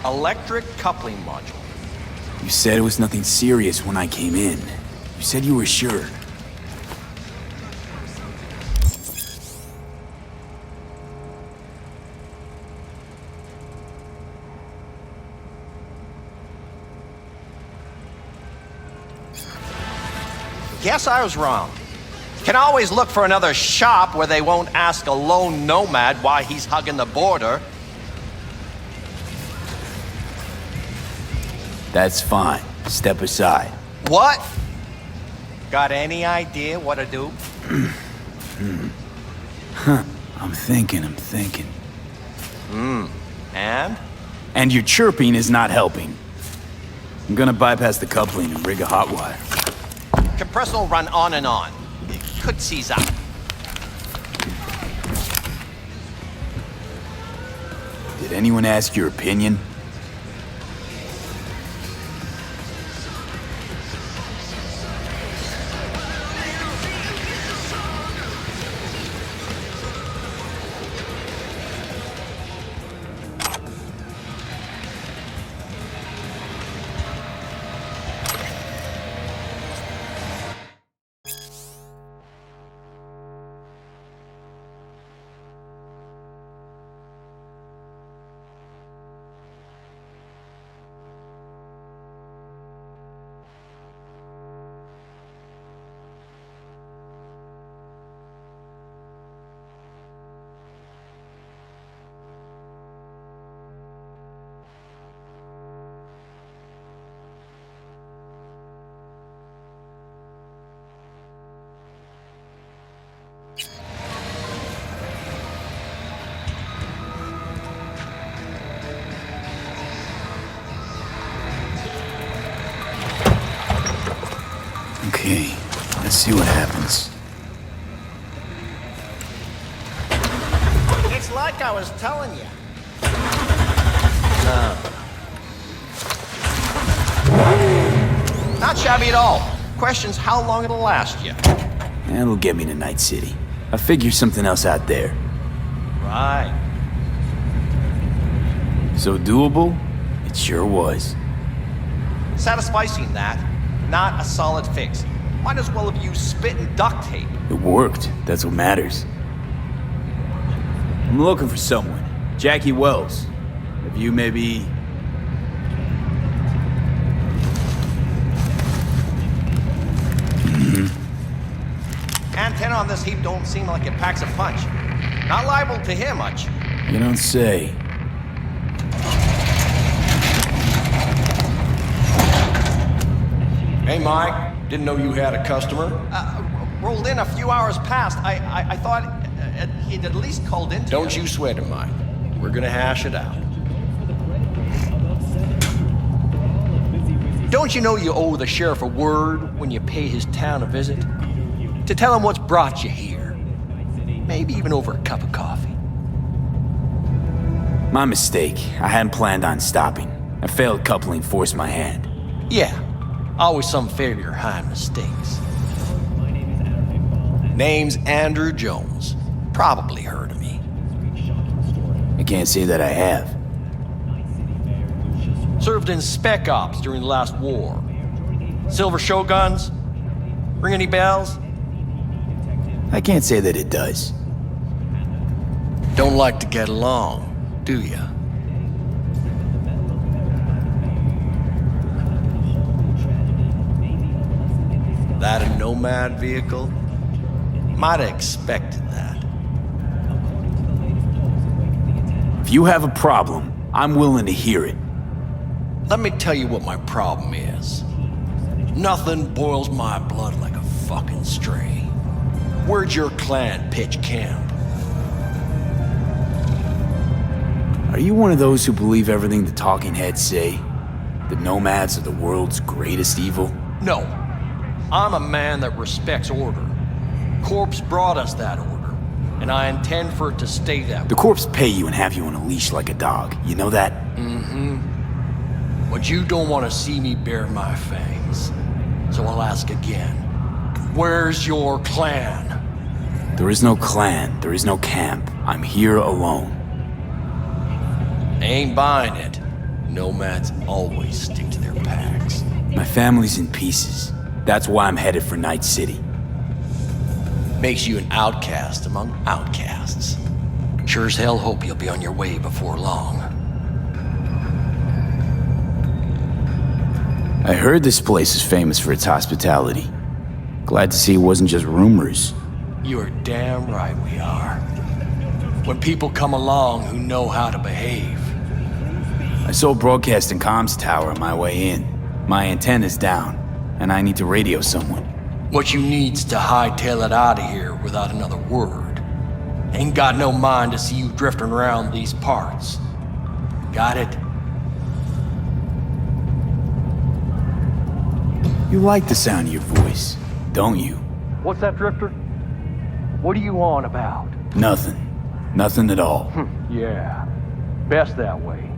Electric coupling module. You said it was nothing serious when I came in. You said you were sure. Guess I was wrong. Can always look for another shop where they won't ask a lone nomad why he's hugging the border. That's fine. Step aside. What? Got any idea what to do? I'm thinking. And? And your chirping is not helping. I'm gonna bypass the coupling and rig a hot wire. Compressor will run on and on. It could seize up. Did anyone ask your opinion? Okay, let's see what happens. It's like I was telling you. No. Not shabby at all. Question's how long it'll last you. That'll get me to Night City. I'll figure something else out there. Right. So doable? It sure was. Satisficing that. Not a solid fix. Might as well have used spit and duct tape. It worked. That's what matters. I'm looking for someone. Jackie Wells. Have you maybe... Antenna on this heap don't seem like it packs a punch. Not liable to hear much. You don't say. Hey, Mike. Didn't know you had a customer. Rolled in a few hours past. I thought he'd at least called in to Don't you sweat it, Mike. We're gonna hash it out. Don't you know you owe the sheriff a word when you pay his town a visit? To tell him what's brought you here. Maybe even over a cup of coffee. My mistake. I hadn't planned on stopping. A failed coupling forced my hand. Yeah, always some failure hide mistakes. Name's Andrew Jones. Probably heard of me. I can't say that I have. Served in Spec Ops during the last war. Silver Shoguns? Ring any bells? I can't say that it does. Don't like to get along, do ya? That a nomad vehicle? Might have expected that. If you have a problem, I'm willing to hear it. Let me tell you what my problem is. Nothing boils my blood like a fucking stray. Where'd your clan pitch camp? Are you one of those who believe everything the talking heads say? The nomads are the world's greatest evil? No. I'm a man that respects order. Corpse brought us that order, and I intend for it to stay that way. The corpse pay you and have you on a leash like a dog. You know that? Mm-hmm. But you don't want to see me bare my fangs. So I'll ask again. Where's your clan? There is no clan. There is no camp. I'm here alone. Ain't buying it. Nomads always stick to their packs. My family's in pieces. That's why I'm headed for Night City. Makes you an outcast among outcasts. Sure as hell hope you'll be on your way before long. I heard this place is famous for its hospitality. Glad to see it wasn't just rumors. You are damn right we are. When people come along who know how to behave. I saw a broadcasting comms tower on my way in. My antenna's down, and I need to radio someone. What you need's to hightail it out of here without another word. Ain't got no mind to see you drifting around these parts. Got it? You like the sound of your voice, don't you? What's that, Drifter? What are you on about? Nothing. Nothing at all. Yeah, best that way.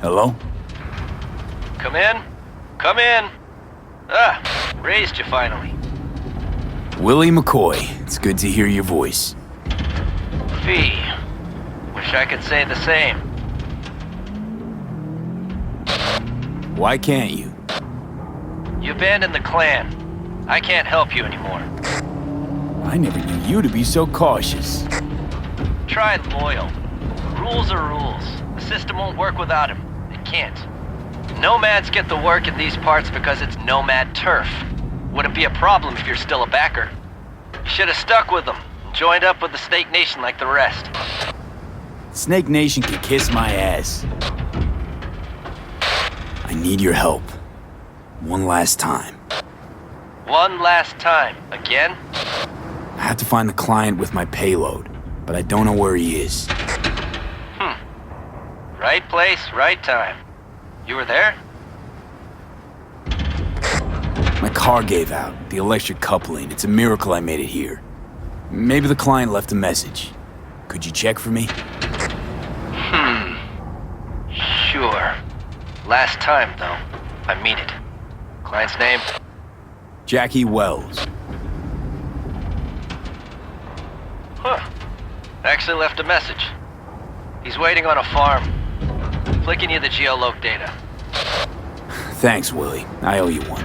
Hello? Come in? Come in! Ah, raised you finally. Willie McCoy. It's good to hear your voice. Fee. Wish I could say the same. Why can't you? You abandoned the clan. I can't help you anymore. I never knew you to be so cautious. Try loyal. Rules are rules. The system won't work without him. It can't. Nomads get the work in these parts because it's nomad turf. Wouldn't be a problem if you're still a backer. You should have stuck with them and joined up with the Snake Nation like the rest. Snake Nation can kiss my ass. I need your help. One last time. One last time. Again? I have to find the client with my payload, but I don't know where he is. Right place, right time. You were there? My car gave out, the electric coupling. It's a miracle I made it here. Maybe the client left a message. Could you check for me? Sure. Last time, though. I mean it. Client's name? Jackie Wells. Huh. Actually left a message. He's waiting on a farm. Flicking you the geoloc data. Thanks, Willie. I owe you one.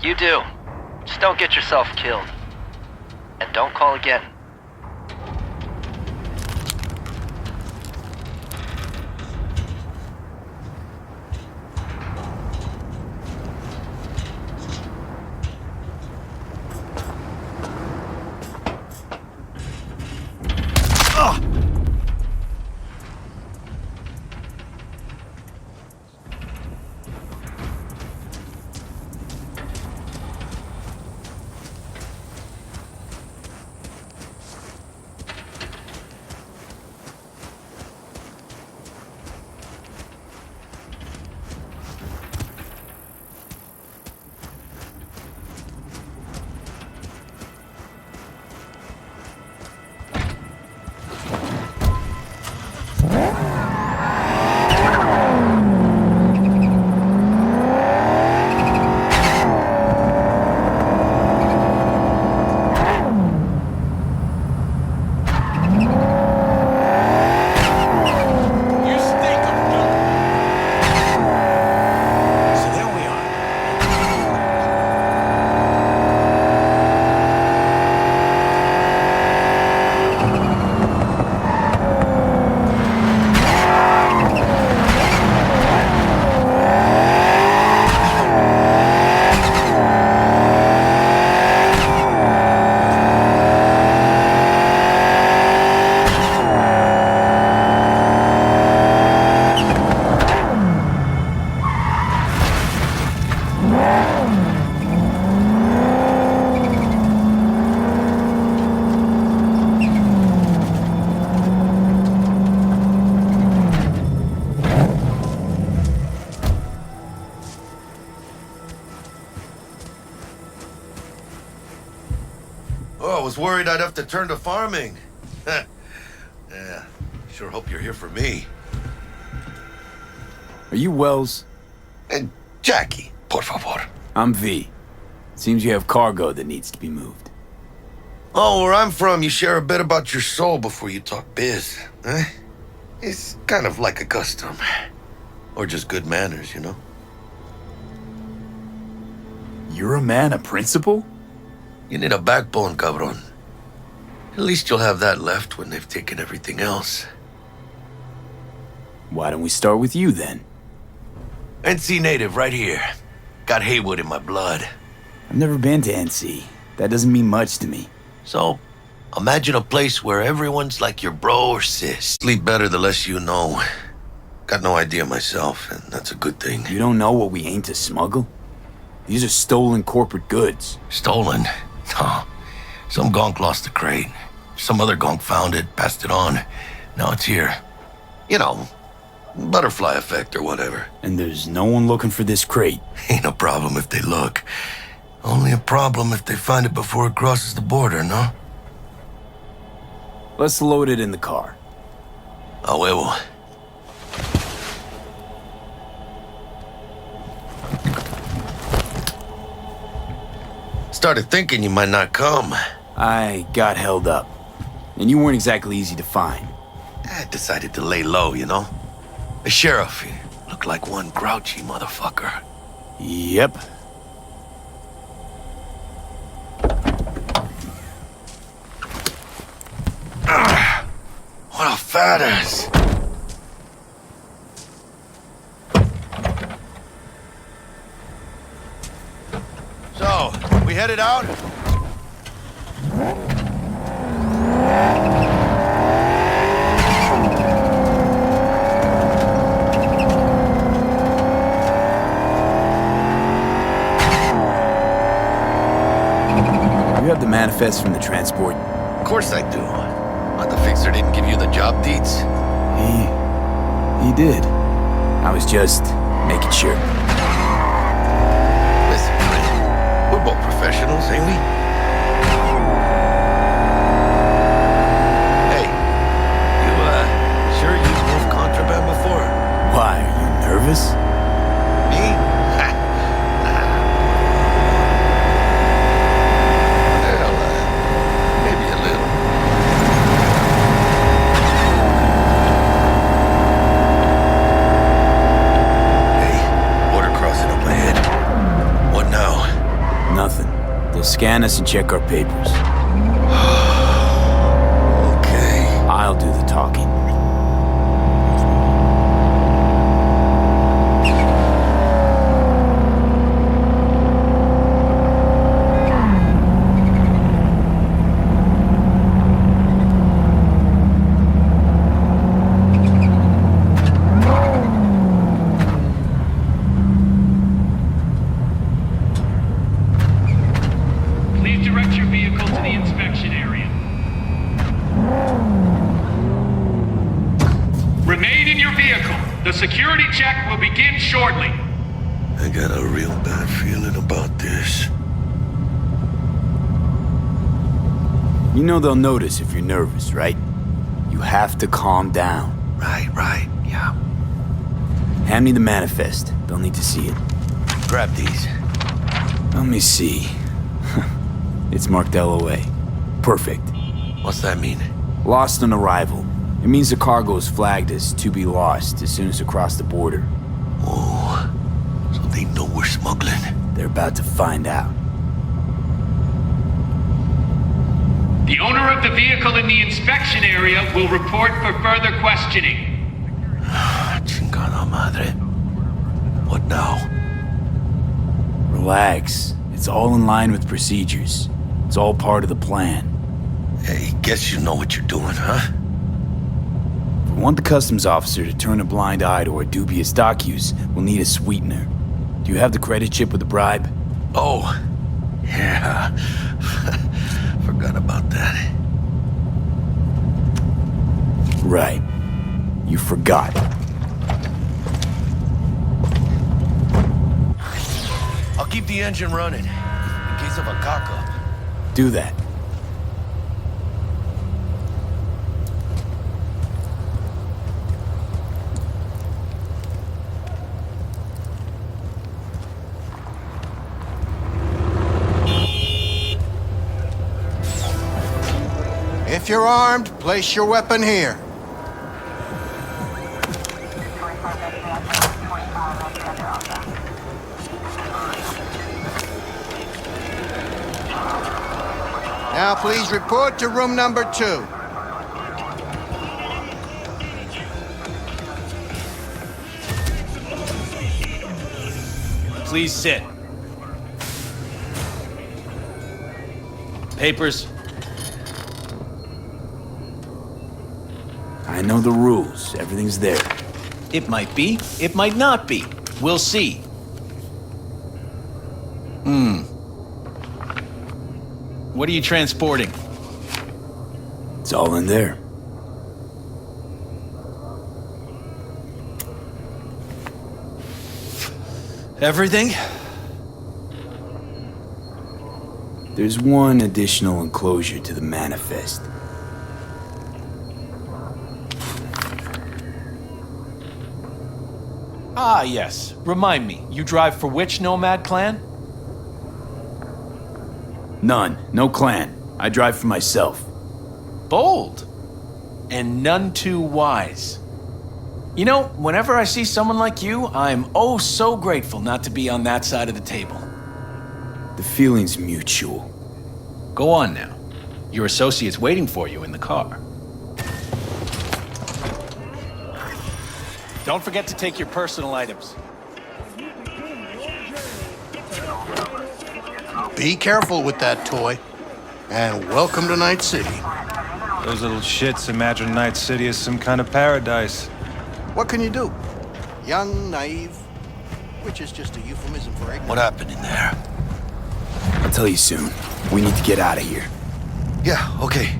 You do. Just don't get yourself killed. And don't call again. Oh, I was worried I'd have to turn to farming. Yeah, sure hope you're here for me. Are you Wells? And Jackie, por favor. I'm V. Seems you have cargo that needs to be moved. Oh, where I'm from, you share a bit about your soul before you talk biz, eh? It's kind of like a custom. Or just good manners, you know? You're a man of principle? You need a backbone, cabron. At least you'll have that left when they've taken everything else. Why don't we start with you, then? NC native, right here. Got Haywood in my blood. I've never been to NC. That doesn't mean much to me. So, imagine a place where everyone's like your bro or sis. Sleep better the less you know. Got no idea myself, and that's a good thing. You don't know what we aim to smuggle? These are stolen corporate goods. Stolen? No. Some gonk lost the crate. Some other gonk found it, passed it on. Now it's here. You know, butterfly effect or whatever. And there's no one looking for this crate. Ain't a problem if they look. Only a problem if they find it before it crosses the border, no? Let's load it in the car. A huevo. Started thinking you might not come. I got held up. And you weren't exactly easy to find. I decided to lay low, you know? The sheriff, he looked like one grouchy motherfucker. Yep. What a fat ass. So, we headed out? You have the manifest from the transport? Of course I do. But the fixer didn't give you the job deeds? He did. I was just making sure. Listen, Fred, we're both professionals, ain't we? Hey, you, sure you've moved contraband before? Why, are you nervous? Me? Well, maybe a little. Hey, border crossing. Scan us and check our papers. Okay. I'll do the talking. Please direct your vehicle to the inspection area. Remain in your vehicle. The security check will begin shortly. I got a real bad feeling about this. You know they'll notice if you're nervous, right? You have to calm down. Right, yeah. Hand me the manifest. They'll need to see it. Grab these. Let me see. It's marked LOA. Perfect. What's that mean? Lost on arrival. It means the cargo is flagged as to be lost as soon as across the border. Oh, so they know we're smuggling. They're about to find out. The owner of the vehicle in the inspection area will report for further questioning. Chingada madre. What now? Relax. It's all in line with procedures. It's all part of the plan. Hey, guess you know what you're doing, huh? If we want the customs officer to turn a blind eye to our dubious dock use, we'll need a sweetener. Do you have the credit chip with the bribe? Oh, yeah. Forgot about that. Right. You forgot. I'll keep the engine running in case of a cock-up. Do that. If you're armed, place your weapon here. Now please report to room number 2. Please sit. Papers. I know the rules. Everything's there. It might be, it might not be. We'll see. What are you transporting? It's all in there. Everything? There's one additional enclosure to the manifest. Ah, yes. Remind me, you drive for which nomad clan? None. No clan. I drive for myself. Bold. And none too wise. You know, whenever I see someone like you, I'm oh so grateful not to be on that side of the table. The feeling's mutual. Go on now. Your associate's waiting for you in the car. Don't forget to take your personal items. Be careful with that toy. And welcome to Night City. Those little shits imagine Night City as some kind of paradise. What can you do? Young, naive, which is just a euphemism for ignorant. What happened in there? I'll tell you soon. We need to get out of here. Yeah, okay.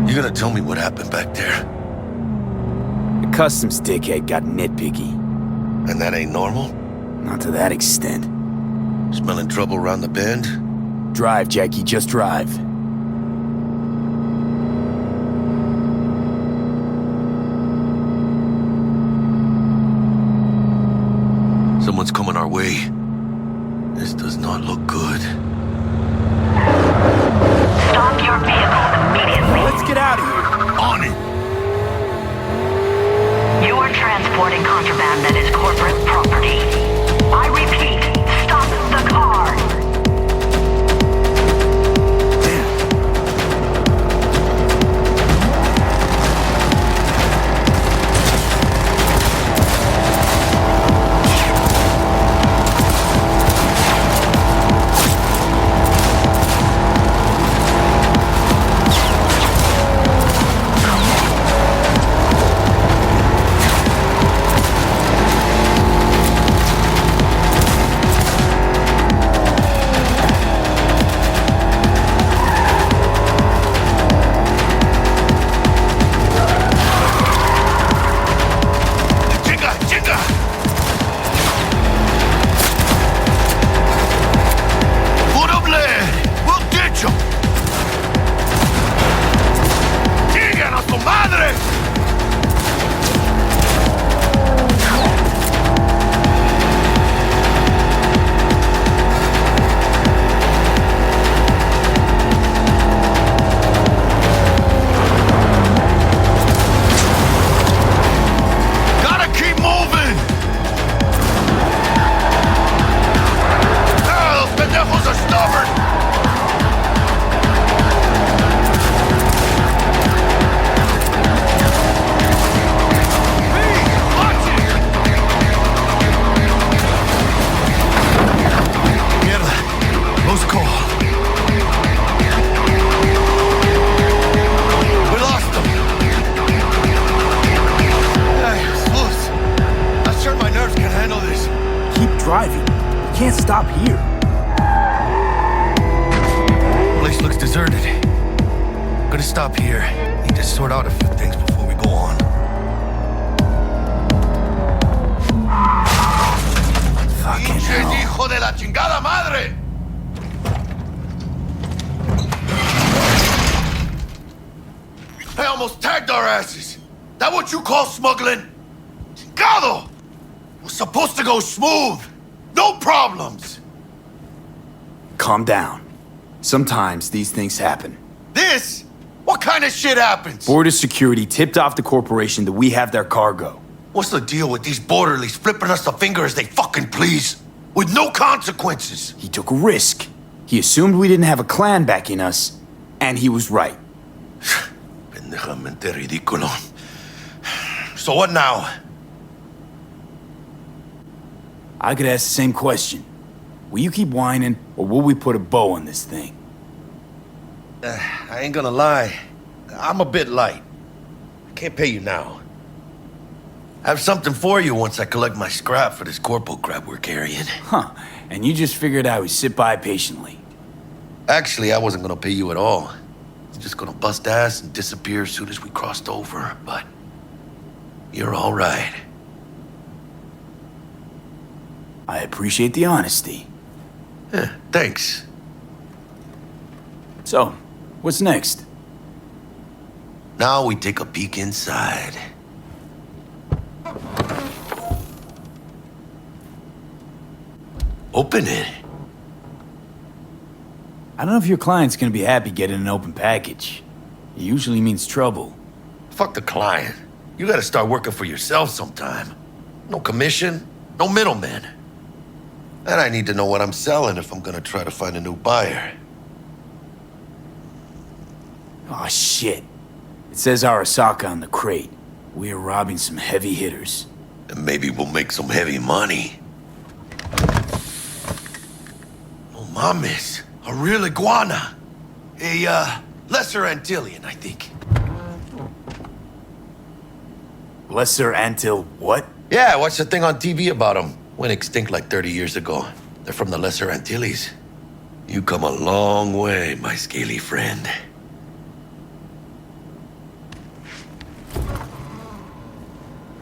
You gonna tell me what happened back there? The customs dickhead got nitpicky. And that ain't normal? Not to that extent. Smelling trouble around the bend? Drive, Jackie, just drive. Someone's coming our way. This does not look good. stop here. Need to sort out a few things before we go on. Fucking hell. Hijo de la chingada madre! I almost tagged our asses. That what you call smuggling? Chingado! Was supposed to go smooth. No problems. Calm down. Sometimes these things happen. This? What kind of shit happens? Border security tipped off the corporation that we have their cargo. What's the deal with these borderlies flipping us the finger as they fucking please? With no consequences. He took a risk. He assumed we didn't have a clan backing us, and he was right. Pendejamente ridículo. So what now? I could ask the same question. Will you keep whining, or will we put a bow on this thing? I ain't gonna lie. I'm a bit light. I can't pay you now. I have something for you once I collect my scrap for this corpo crap we're carrying. Huh, and you just figured I would sit by patiently. Actually, I wasn't gonna pay you at all. I was just gonna bust ass and disappear as soon as we crossed over, but you're all right. I appreciate the honesty. Thanks. So, what's next? Now we take a peek inside. Open it. I don't know if your client's gonna be happy getting an open package. It usually means trouble. Fuck the client. You gotta start working for yourself sometime. No commission, no middleman. And I need to know what I'm selling if I'm gonna try to find a new buyer. Aw, shit. It says Arasaka on the crate. We are robbing some heavy hitters. And maybe we'll make some heavy money. Oh, mames. A real iguana. A, lesser Antillean, I think. Lesser Antil what? Yeah, I watched a thing on TV about them. Went extinct like 30 years ago. They're from the Lesser Antilles. You come a long way, my scaly friend.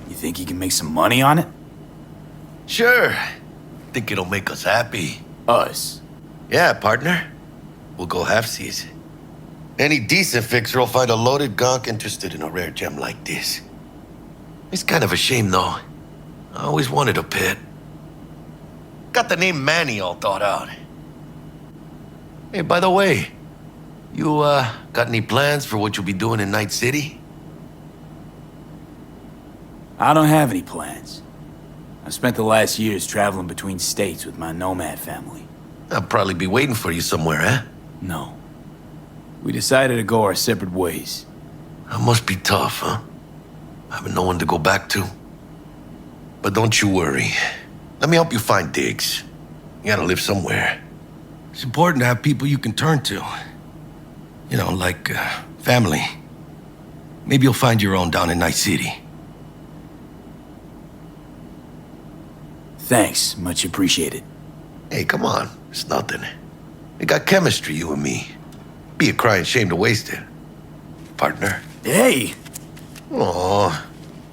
You think you can make some money on it? Sure. Think it'll make us happy. Us? Yeah, partner. We'll go halfsies. Any decent fixer will find a loaded gonk interested in a rare gem like this. It's kind of a shame, though. I always wanted a pet. Got the name Manny all thought out. Hey, by the way, you, got any plans for what you'll be doing in Night City? I don't have any plans. I've spent the last years traveling between states with my nomad family. I'll probably be waiting for you somewhere, eh? No. We decided to go our separate ways. That must be tough, huh? Having no one to go back to. But don't you worry. Let me help you find digs. You gotta live somewhere. It's important to have people you can turn to. You know, like, family. Maybe you'll find your own down in Night City. Thanks, much appreciated. Hey, come on. It's nothing. We got chemistry, you and me. Be a crying shame to waste it. Partner. Hey! Aw,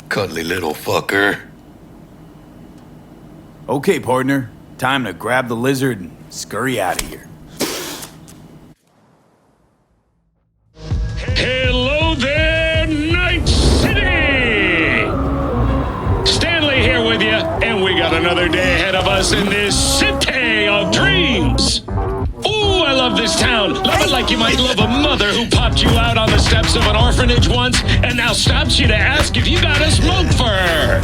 cuddly little fucker. Okay, partner. Time to grab the lizard and scurry out of here. Hello there, Night City! Stanley here with you, and we got another day ahead of us in this city of dreams. Ooh, I love this town. Love it like you might love a mother who popped you out on the steps of an orphanage once and now stops you to ask if you got a smoke for her.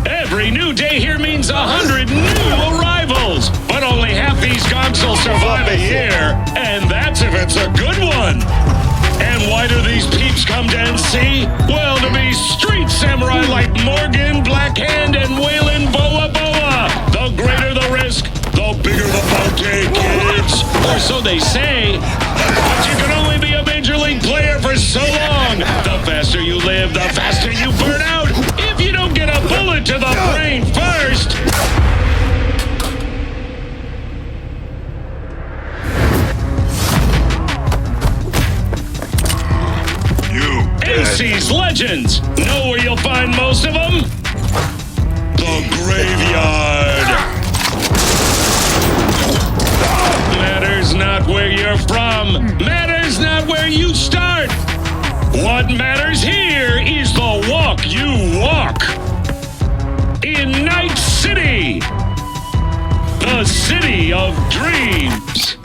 Every new day here means 100 new arrivals, but only half these gonks will survive a year, and that's if it's a good one. And why do these peeps come to NC? Well, to be street samurai like Morgan, Blackhand, and Waylon Boa Boa. The greater the risk, the bigger the bounty, kids. Or so they say. But you can only be a major league player for so long. The faster you live, the faster you burn out. If you don't get a bullet to the brain first. Macy's Legends. Know where you'll find most of them? The graveyard. Matters not where you're from. Matters not where you start. What matters here is the walk you walk. In Night City, the city of dreams.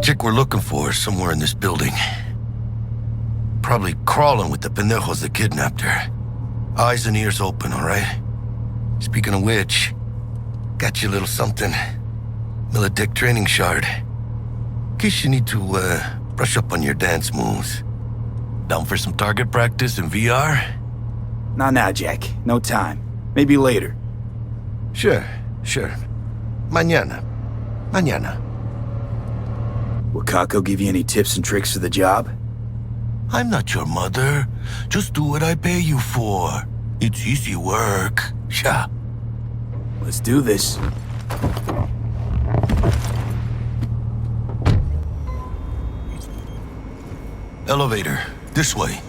Chick we're looking for is somewhere in this building. Probably crawling with the pendejos that kidnapped her. Eyes and ears open, all right? Speaking of which, got you a little something. Militech training shard. In case you need to, brush up on your dance moves. Down for some target practice in VR? Not now, Jack. No time. Maybe later. Sure. Mañana. Will Kako give you any tips and tricks for the job? I'm not your mother. Just do what I pay you for. It's easy work. Yeah. Let's do this. Elevator. This way.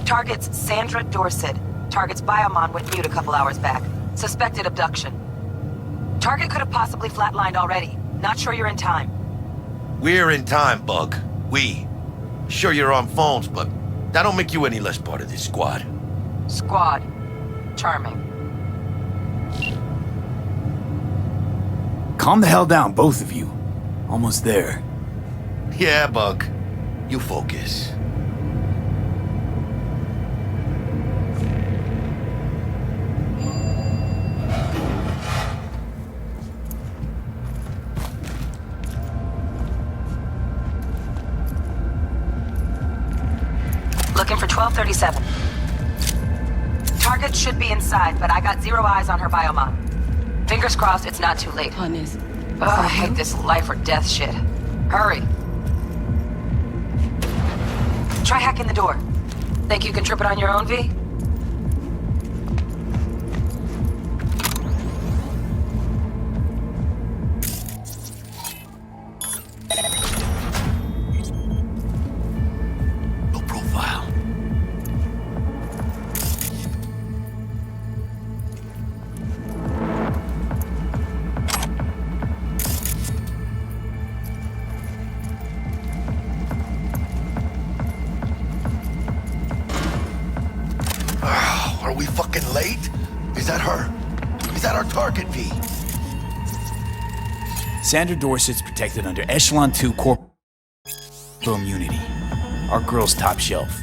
Target's Sandra Dorset. Target's biomon went mute a couple hours back. Suspected abduction. Target could have possibly flatlined already. Not sure you're in time. We're in time, Bug. We. Sure you're on phones, but that don't make you any less part of this squad. Squad. Charming. Calm the hell down, both of you. Almost there. Yeah, Bug. You focus. Looking for 1237. Target should be inside, but I got 0 eyes on her biomon. Fingers crossed it's not too late. Ugh, I hate this life or death shit. Hurry. Try hacking the door. Think you can trip it on your own, V? No profile. Are we fucking late? Is that her? Is that our target, V? Sandra Dorset's protected under Echelon 2 Corporal Immunity. Our girl's top shelf.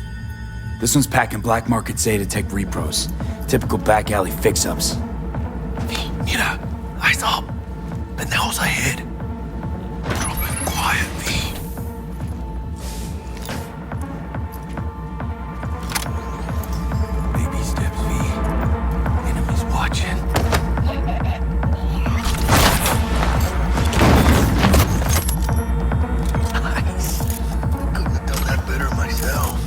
This one's packing black market Zetatech repros. Typical back alley fix-ups. V, mira. Eyes up. Pendejos ahead. Drop it quiet, V. Baby steps, V. Enemies watching. Nice. Couldn't have done that better myself.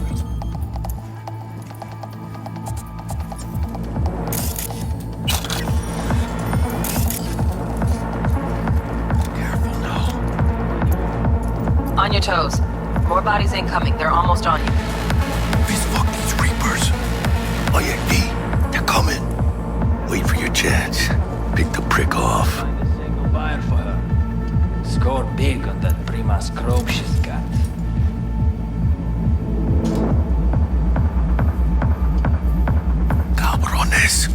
Careful now. On your toes. More bodies incoming. They're almost on you. These fucking reapers. Oh yeah, V, they're coming. Wait for your chance. Pick the prick off. Find a single buyer for her. Scored big on that Prima scrope she's got. Cabrones.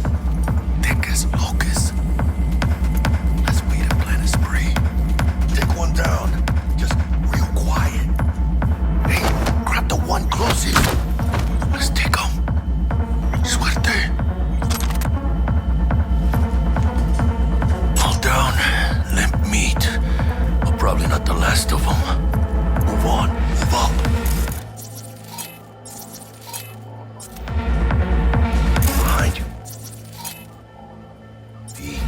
Thick as locusts. Let's wait and plan a spree. Take one down. Just real quiet. Hey, grab the one closest. Let's take him. Suerte. All down. Limp meat. A last of them. Move on, move up. Behind you. V.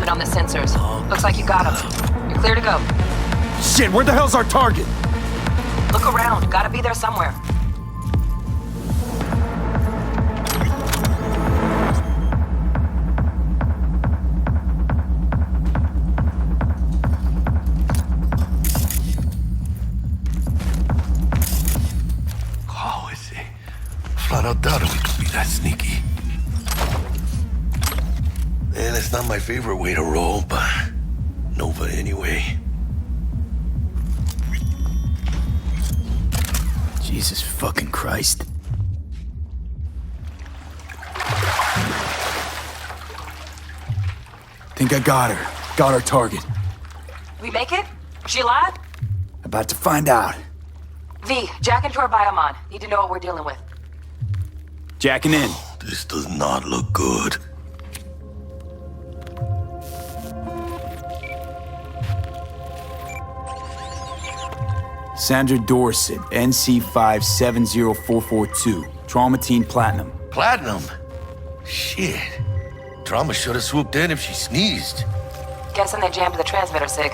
On the sensors. Looks like you got them. You're clear to go. Shit, where the hell's our target? Look around. Gotta be there somewhere. Oh, is it? Flat out doubted we could be that sneaky. And it's not my favorite way to roll, but Nova anyway. Jesus fucking Christ. Think I got her. Got our target. We make it? She alive? About to find out. V, jack into our biomon. Need to know what we're dealing with. Jacking in. This does not look good. Sandra Dorset, NC570442. Traumatine Platinum. Platinum? Shit. Trauma should have swooped in if she sneezed. Guessing they jammed the transmitter, Sig.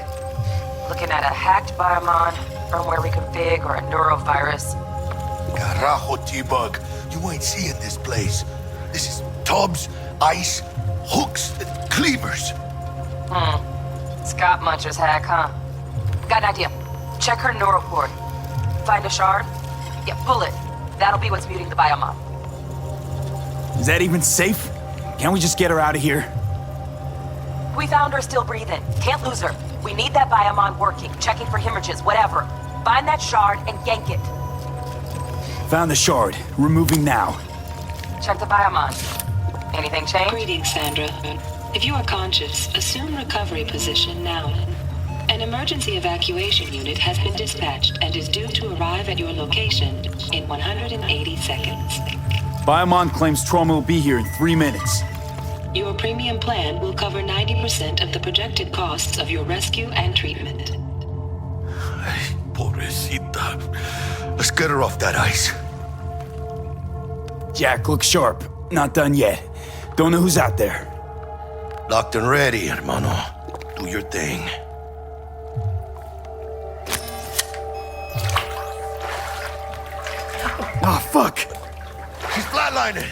Looking at a hacked biomon, firmware reconfig, or a neurovirus. Carajo, T-Bug. You ain't seeing this place. This is tubs, ice, hooks, and cleavers. Scott Muncher's hack, huh? Got an idea. Check her neural cord. Find a shard? Yeah, pull it. That'll be what's muting the biomon. Is that even safe? Can't we just get her out of here? We found her still breathing. Can't lose her. We need that biomon working, checking for hemorrhages, whatever. Find that shard and yank it. Found the shard. Removing now. Check the biomon. Anything change? Greetings, Sandra. If you are conscious, assume recovery position now. An emergency evacuation unit has been dispatched and is due to arrive at your location in 180 seconds. Biomon claims trauma will be here in 3 minutes. Your premium plan will cover 90% of the projected costs of your rescue and treatment. Ay, pobrecita. Let's get her off that ice. Jack, look sharp. Not done yet. Don't know who's out there. Locked and ready, hermano. Do your thing. Ah, fuck! She's flatlining.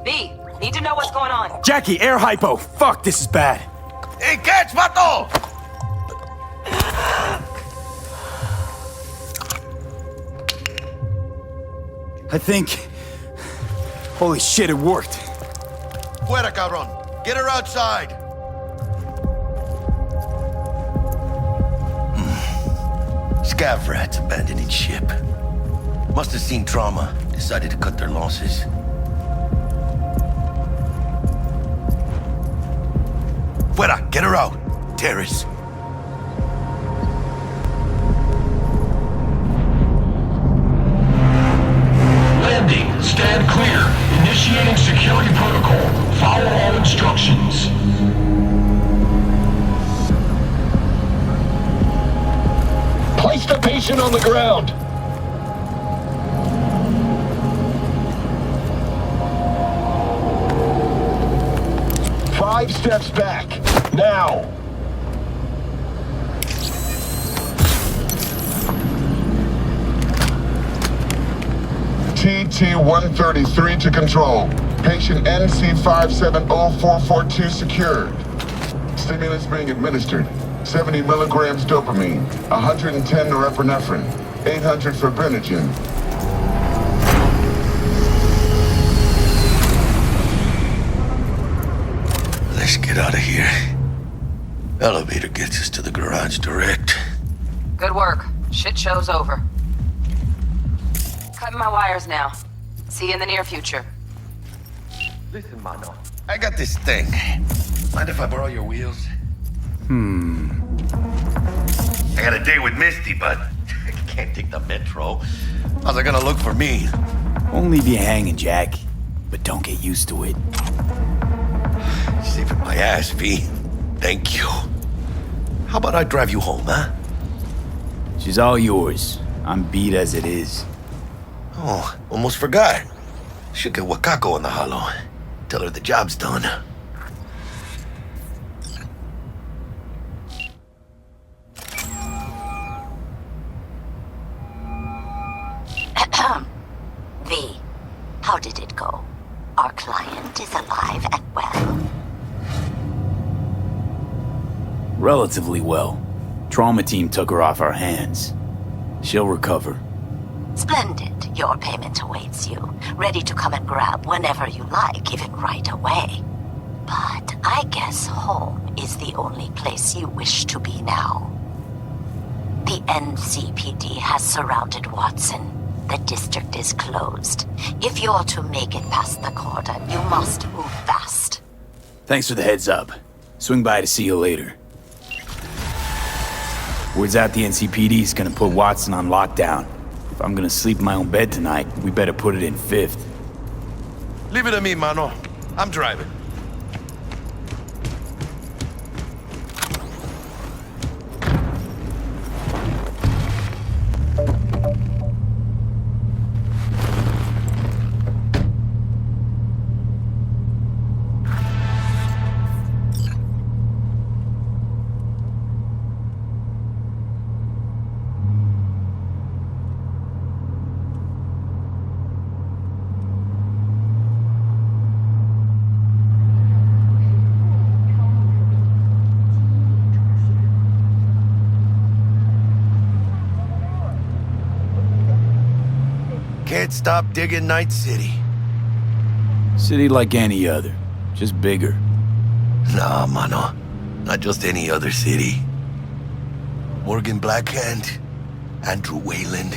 B, need to know what's going on. Jackie, air hypo! Fuck, this is bad. Hey, catch, vato! I think... Holy shit, it worked. Fuera, cabron. Get her outside. Scav rats abandoning ship. Must have seen trauma. Decided to cut their losses. Fuera, get her out. Terrace. Landing. Stand clear. Initiating security protocol. Follow all instructions. Place the patient on the ground. Five steps back. Now. TT-133 to control. Patient NC570442 secured. Stimulants being administered. 70 milligrams dopamine, 110 norepinephrine, 800 fibrinogen. Let's get out of here. Elevator gets us to the garage direct. Good work. Shit show's over. Cutting my wires now. See you in the near future. Listen, mano. I got this thing. Mind if I borrow your wheels? I got a date with Misty, but I can't take the metro. How's it gonna look for me? Won't leave you hanging, Jack. But don't get used to it. Saving my ass, V. Thank you. How about I drive you home, huh? She's all yours. I'm beat as it is. Oh, almost forgot. Should get Wakako on the holo. Tell her the job's done. V, how did it go? Our client is alive and well. Relatively well. Trauma team took her off our hands. She'll recover. Splendid. Your payment awaits you. Ready to come and grab whenever you like, even right away. But I guess home is the only place you wish to be now. The NCPD has surrounded Watson. The district is closed. If you're to make it past the cordon, you must move fast. Thanks for the heads up. Swing by to see you later. Word's out the NCPD's gonna put Watson on lockdown. If I'm gonna sleep in my own bed tonight, we better put it in 5th. Leave it to me, mano. I'm driving. Can't stop digging Night City. City like any other, just bigger. Nah, mano. Not just any other city. Morgan Blackhand, Andrew Wayland,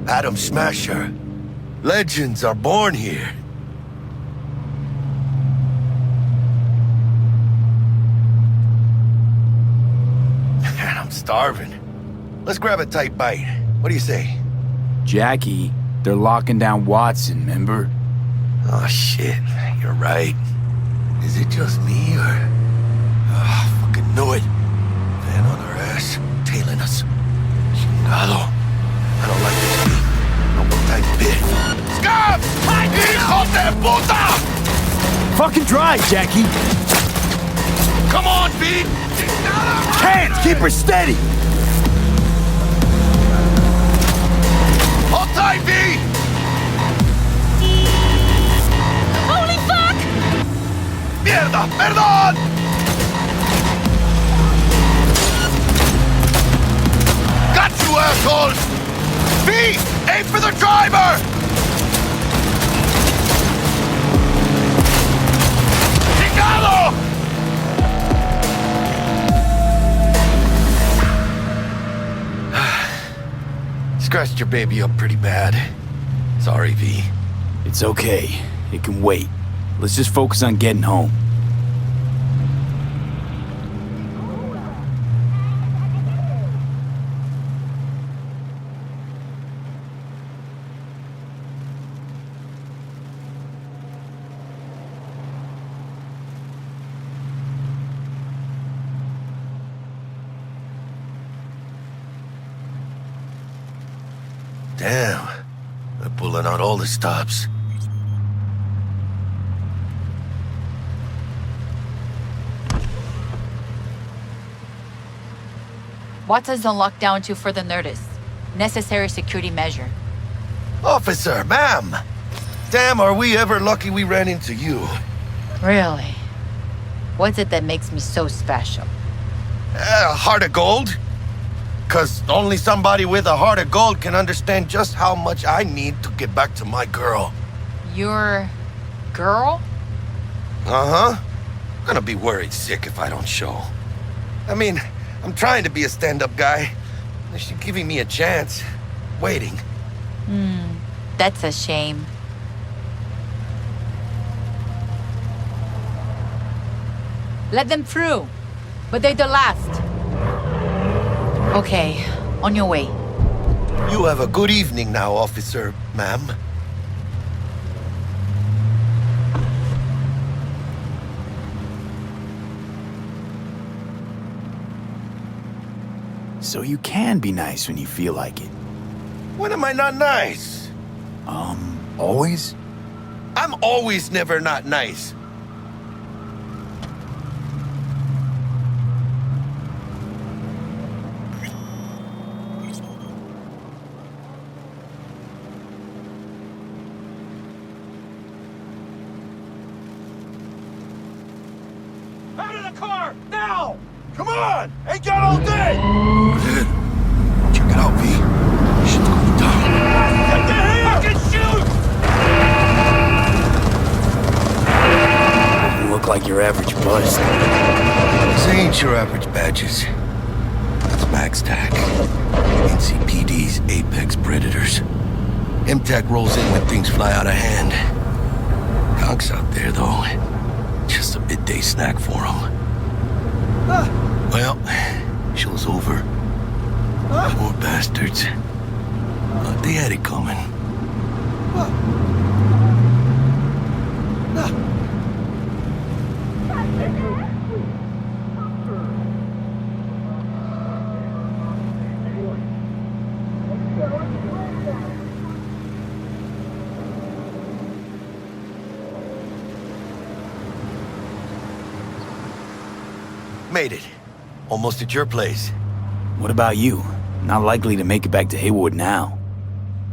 Adam Smasher. Legends are born here. Man, I'm starving. Let's grab a tight bite. What do you say? Jackie, they're locking down Watson, remember? Oh, shit. You're right. Is it just me, or... Oh, fucking knew it. Van on our ass, tailing us. Chingado. I don't like this beat. No one tight bit. Scab! Hijo de puta! Fucking drive, Jackie! Come on, V! Hands, keep her steady! Hold tight, V! Holy fuck! Mierda! Perdón! Got you, assholes! V! Aim for the driver! Scratched your baby up pretty bad. Sorry, V. It's okay. It can wait. Let's just focus on getting home. Damn. They're pulling out all the stops. What does the lockdown to further notice? Necessary security measure. Officer, ma'am! Damn, are we ever lucky we ran into you. Really? What's it that makes me so special? A heart of gold? 'Cause only somebody with a heart of gold can understand just how much I need to get back to my girl. Your girl? Uh-huh. Gonna be worried sick if I don't show. I mean, I'm trying to be a stand-up guy. She's giving me a chance. Waiting. That's a shame. Let them through. But they're the last. Okay, on your way. You have a good evening now, officer, ma'am. So you can be nice when you feel like it. When am I not nice? Always? I'm always never not nice. Out of the car! Now! Come on! Ain't got all day! Go ahead. Check it out, V. Shit's going down. Get the hell! I can shoot! You look like your average bust. This ain't your average badges. That's Max Tac. NCPD's apex predators. MTAC rolls in when things fly out of hand. Conk's out there, though. Just a midday snack for him. Well, show's over. More bastards. They had it coming. Made it. Almost at your place. What about you? Not likely to make it back to Haywood now.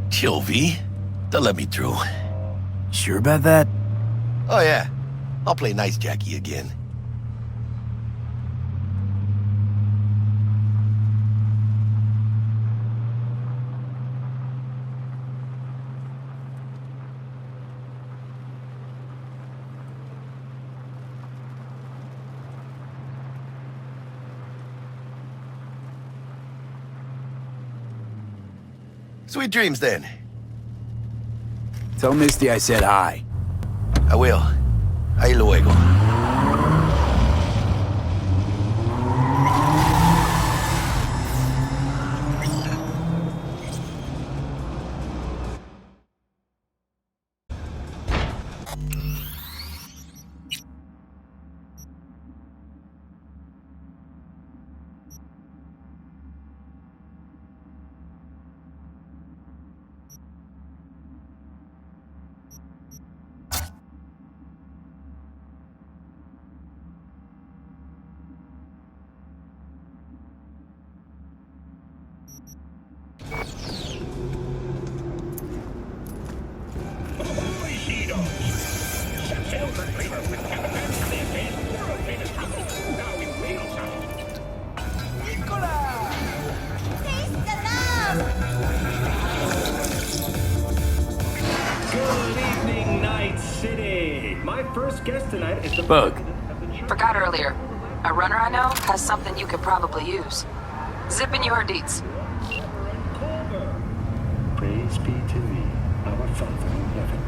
Chill, V. They'll let me through. Sure about that? Oh, yeah. I'll play nice Jackie again. Sweet dreams, then. Tell Misty I said hi. I will. Ahí luego. First guest tonight is the Bug. Forgot earlier. A runner I know has something you could probably use. Zip in your deets. Praise be to thee, our Father in heaven.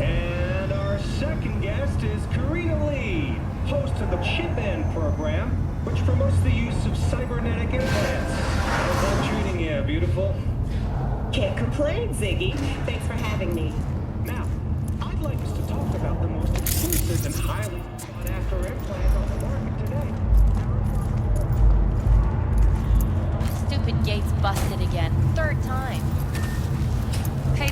And our second guest is Karina Lee, host of the Chip In program, which promotes the use of cybernetic implants. How's that treating you, beautiful? Can't complain, Ziggy. Thanks for having me. Now, I'd like us to talk about the most exclusive and highly sought-after implant on the market today. Stupid gates busted again. Third time. Hey.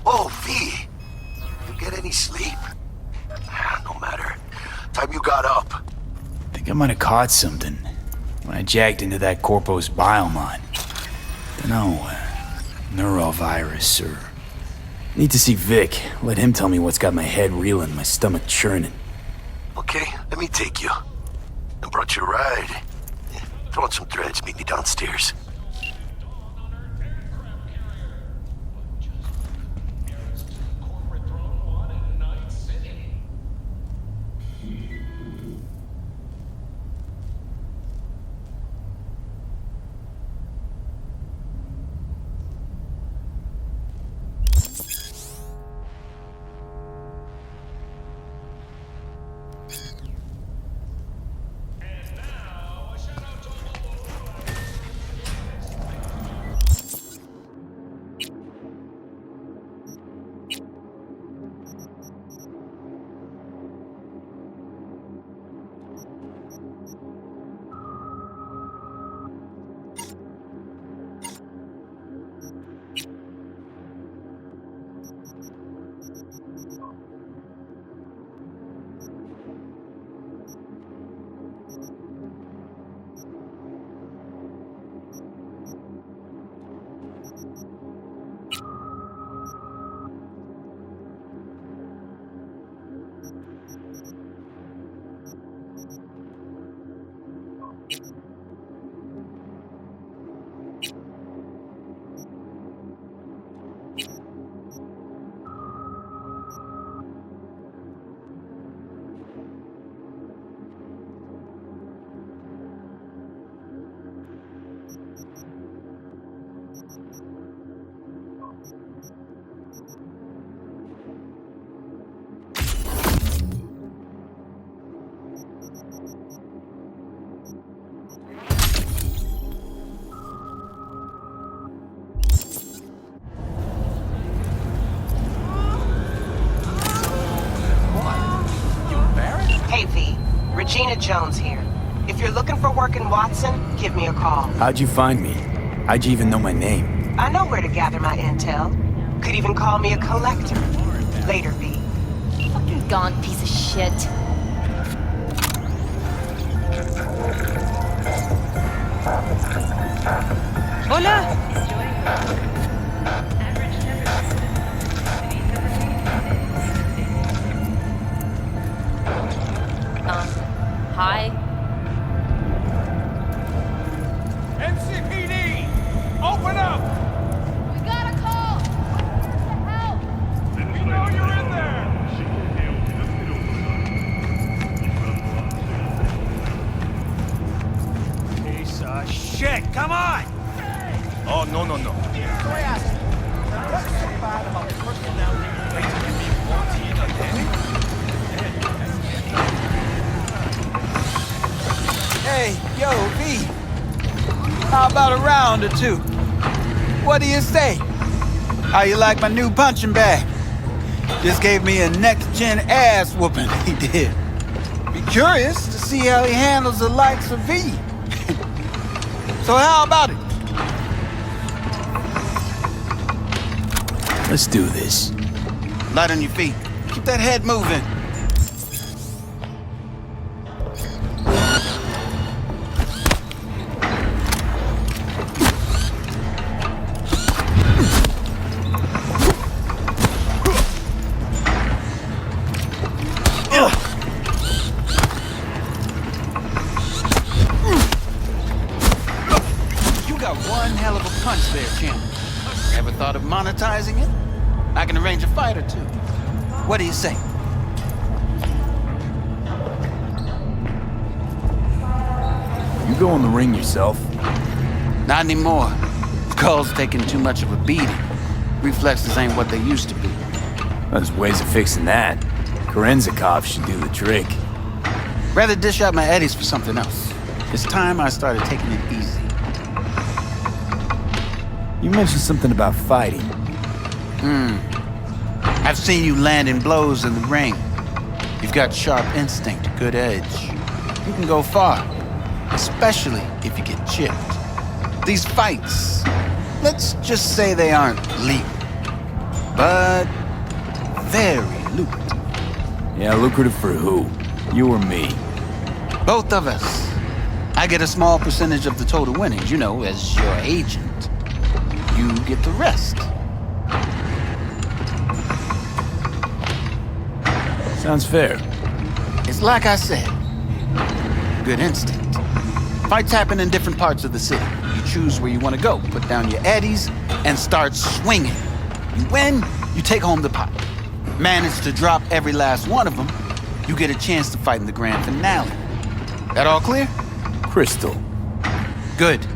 Oh, V! You get any sleep? No matter. Time you got up. I think I might have caught something when I jacked into that Corpo's biomon. Dunno, neurovirus or... Need to see Vic. Let him tell me what's got my head reeling, my stomach churning. Okay, let me take you. I brought you a ride. Throw on some threads, meet me downstairs. Regina Jones here. If you're looking for work in Watson, give me a call. How'd you find me? How'd you even know my name? I know where to gather my intel. Could even call me a collector. Later, V. Fucking gonk piece of shit. Hola! Hi. NCPD! Open up! We got a call! What the hell? We know you're in there! Piece of shit, come on! Oh, no. Hey, yo, V. How about a round or two? What do you say? How you like my new punching bag? Just gave me a next-gen ass whooping, he did. Be curious to see how he handles the likes of V. So how about it? Let's do this. Light on your feet. Keep that head moving. You got one hell of a punch there, champ. Ever thought of monetizing it? I can arrange a fight or two. What do you say? You go in the ring yourself. Not anymore. Skull's taking too much of a beating. Reflexes ain't what they used to be. There's ways of fixing that. Korenzikov should do the trick. Rather dish out my eddies for something else. It's time I started taking it easy. You mentioned something about fighting. I've seen you landing blows in the ring. You've got sharp instinct, good edge. You can go far, especially if you get chipped. These fights, let's just say they aren't legal, but very lucrative. Yeah, lucrative for who? You or me? Both of us. I get a small percentage of the total winnings, you know, as your agent. You get the rest. Sounds fair. It's like I said, good instinct. Fights happen in different parts of the city. You choose where you want to go, put down your eddies, and start swinging. You win, you take home the pot. Manage to drop every last one of them, you get a chance to fight in the grand finale. That all clear? Crystal. Good.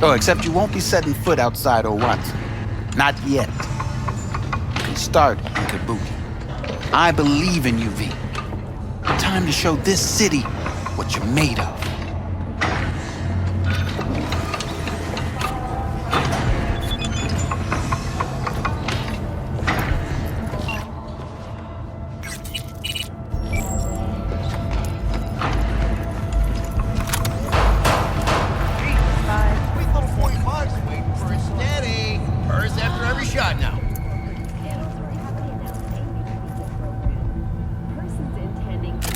Oh, except you won't be setting foot outside old Watson. Not yet. You can start in Kabuki. I believe in you, V. Time to show this city what you're made of. Sweet little 45's waiting for a steady. Hers after every shot now.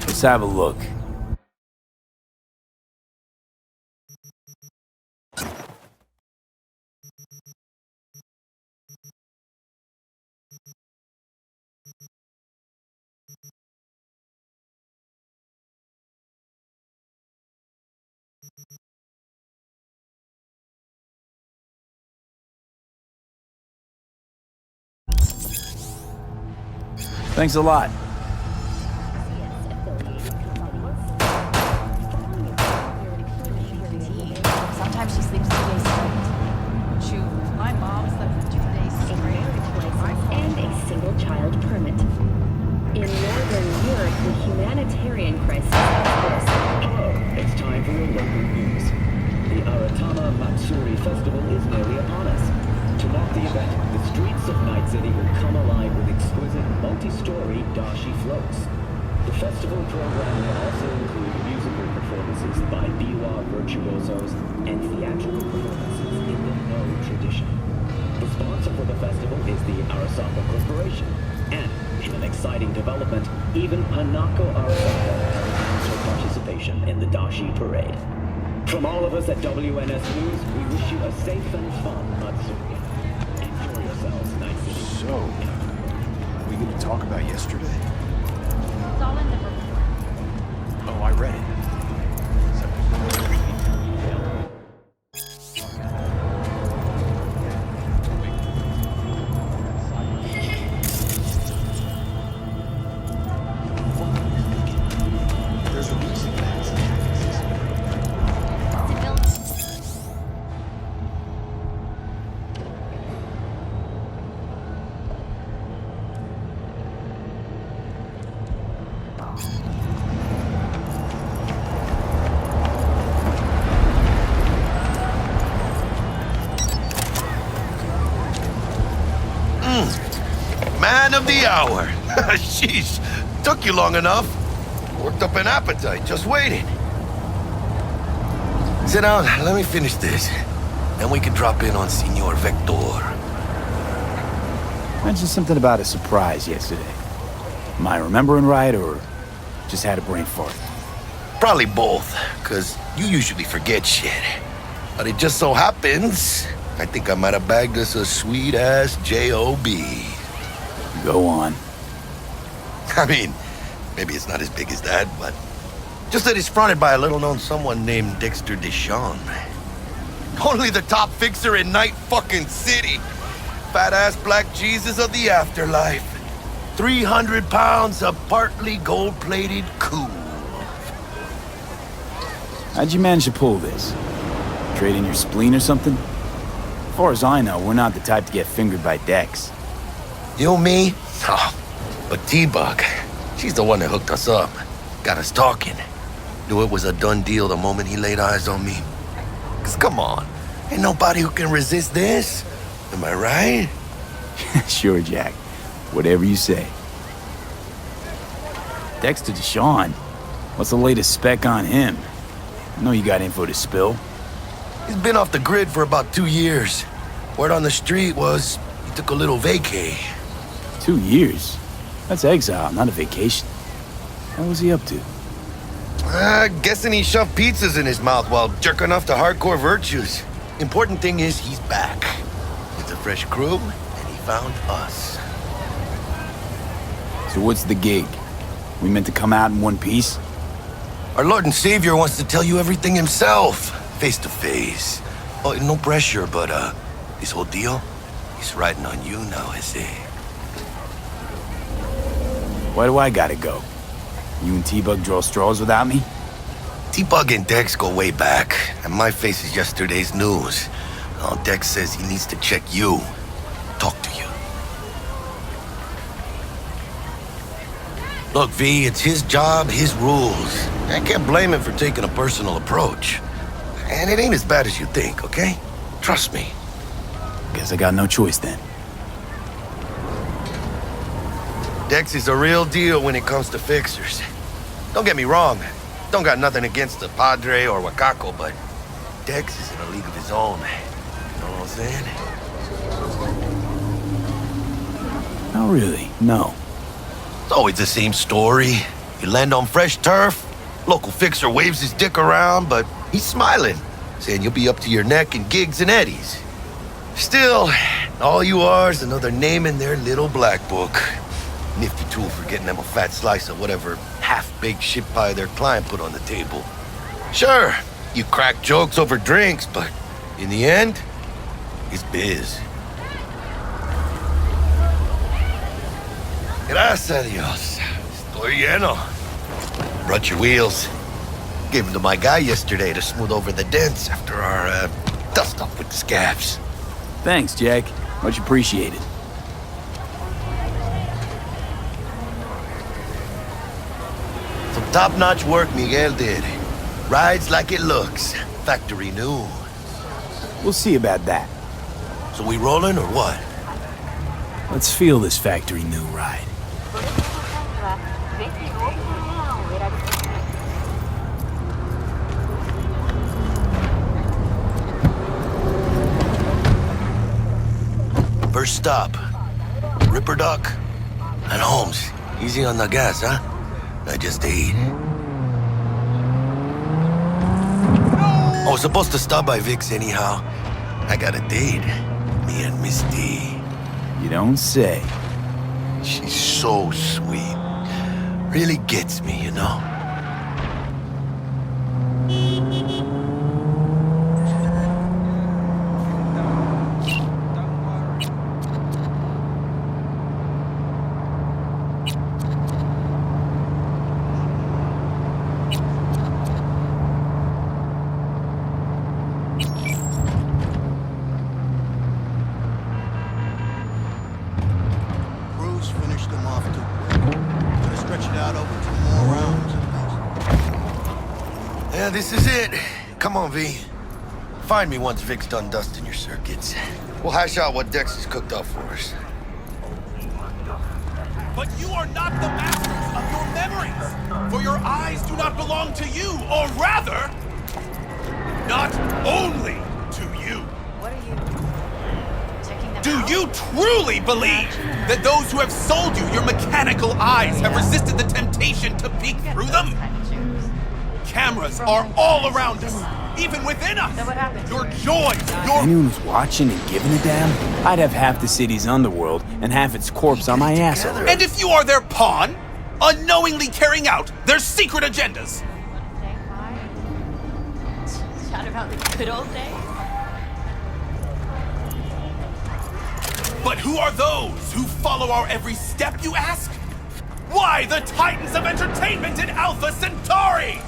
Let's have a look. Thanks a lot. Sometimes she sleeps 2 days straight. Shoot, my mom slept for 2 days straight. And a single child permit. In Northern Europe, the humanitarian crisis is worse. Hello, it's time for your local news. The Aratama Matsuri Festival is nearly upon us. To mark the event, the streets of Night City will come alive with exquisite multi-story dashi floats. The festival program will also include performances by biwa virtuosos and theatrical performances in the No tradition. The sponsor for the festival is the Arasaka Corporation, and in an exciting development, even Hanako Arasaka has announced her participation in the Dashi Parade. From all of us at WNS News, we wish you a safe and fun Matsuri. Enjoy yourselves, Night City. So, we going to talk about yesterday? It's all in the report. Oh, I read it. Man of the hour. Sheesh. Took you long enough. Worked up an appetite, just waiting. Sit down, let me finish this. Then we can drop in on Senor Vector. Mentioned something about a surprise yesterday. Am I remembering right, or just had a brain fart? Probably both, because you usually forget shit. But it just so happens, I think I might have bagged us a sweet-ass J.O.B. Go on. I mean, maybe it's not as big as that, but just that it's fronted by a little-known someone named Dexter Deshawn. Only the top fixer in Night fucking City. Fat-ass black Jesus of the afterlife. 300 pounds of partly gold-plated cool. How'd you manage to pull this? Trade in your spleen or something? As far as I know, we're not the type to get fingered by Dex. You, me? Oh, but T-Bug, she's the one that hooked us up. Got us talking. Knew it was a done deal the moment he laid eyes on me. 'Cause come on, ain't nobody who can resist this. Am I right? Sure, Jack. Whatever you say. Dexter Deshawn? What's the latest spec on him? I know you got info to spill. He's been off the grid for about 2 years. Word on the street was he took a little vacay. 2 years? That's exile, not a vacation. What was he up to? Guessing he shoved pizzas in his mouth while jerking off to hardcore virtues. Important thing is he's back. With a fresh crew, and he found us. So what's the gig? We meant to come out in one piece? Our Lord and Savior wants to tell you everything himself, face to face. Oh, no pressure, but this whole deal, he's riding on you now, is he? Why do I gotta go? You and T-Bug draw straws without me? T-Bug and Dex go way back, and my face is yesterday's news. Oh, Dex says he needs to check you, talk to you. Look, V, it's his job, his rules. I can't blame him for taking a personal approach. And it ain't as bad as you think, okay? Trust me. Guess I got no choice then. Dex is a real deal when it comes to fixers. Don't get me wrong. Don't got nothing against the Padre or Wakako, but Dex is in a league of his own. You know what I'm saying? Not really, no. It's always the same story. You land on fresh turf, local fixer waves his dick around, but he's smiling, saying you'll be up to your neck in gigs and eddies. Still, all you are is another name in their little black book. Nifty tool for getting them a fat slice of whatever half-baked shit pie their client put on the table. Sure, you crack jokes over drinks, but in the end, it's biz. Gracias a Dios. Estoy lleno. Brought your wheels. Gave them to my guy yesterday to smooth over the dents after our dust-up with the scabs. Thanks, Jack. Much appreciated. Some top-notch work Miguel did. Rides like it looks. Factory new. We'll see about that. So we rolling or what? Let's feel this factory new ride. First stop. Ripper Doc. And Holmes. Easy on the gas, huh? I just ate. I was supposed to stop by Vic's anyhow. I got a date. Me and Misty. You don't say. She's so sweet. Really gets me, you know? Bruce finished him off too quick. Gonna stretch it out over 2 more rounds at least. Yeah, this is it. Come on, V. Find me once Vic's done dusting your circuits. We'll hash out what Dex has cooked up for us. But you are not the masters of your memories, for your eyes do not belong to you, or rather, not only to you. What are you checking them Do out? you truly believe that those who have sold you your mechanical eyes have resisted the temptation to peek through them? Cameras are all around us, even within us. So what happened? Your joys, If your... anyone was watching and giving a damn, I'd have half the city's underworld and half its corpse on my ass already. And if you are their pawn, unknowingly carrying out their secret agendas. Saying hi? Chat about the good old days? But who are those who follow our every step, you ask? Why, the titans of entertainment in Alpha Centauri!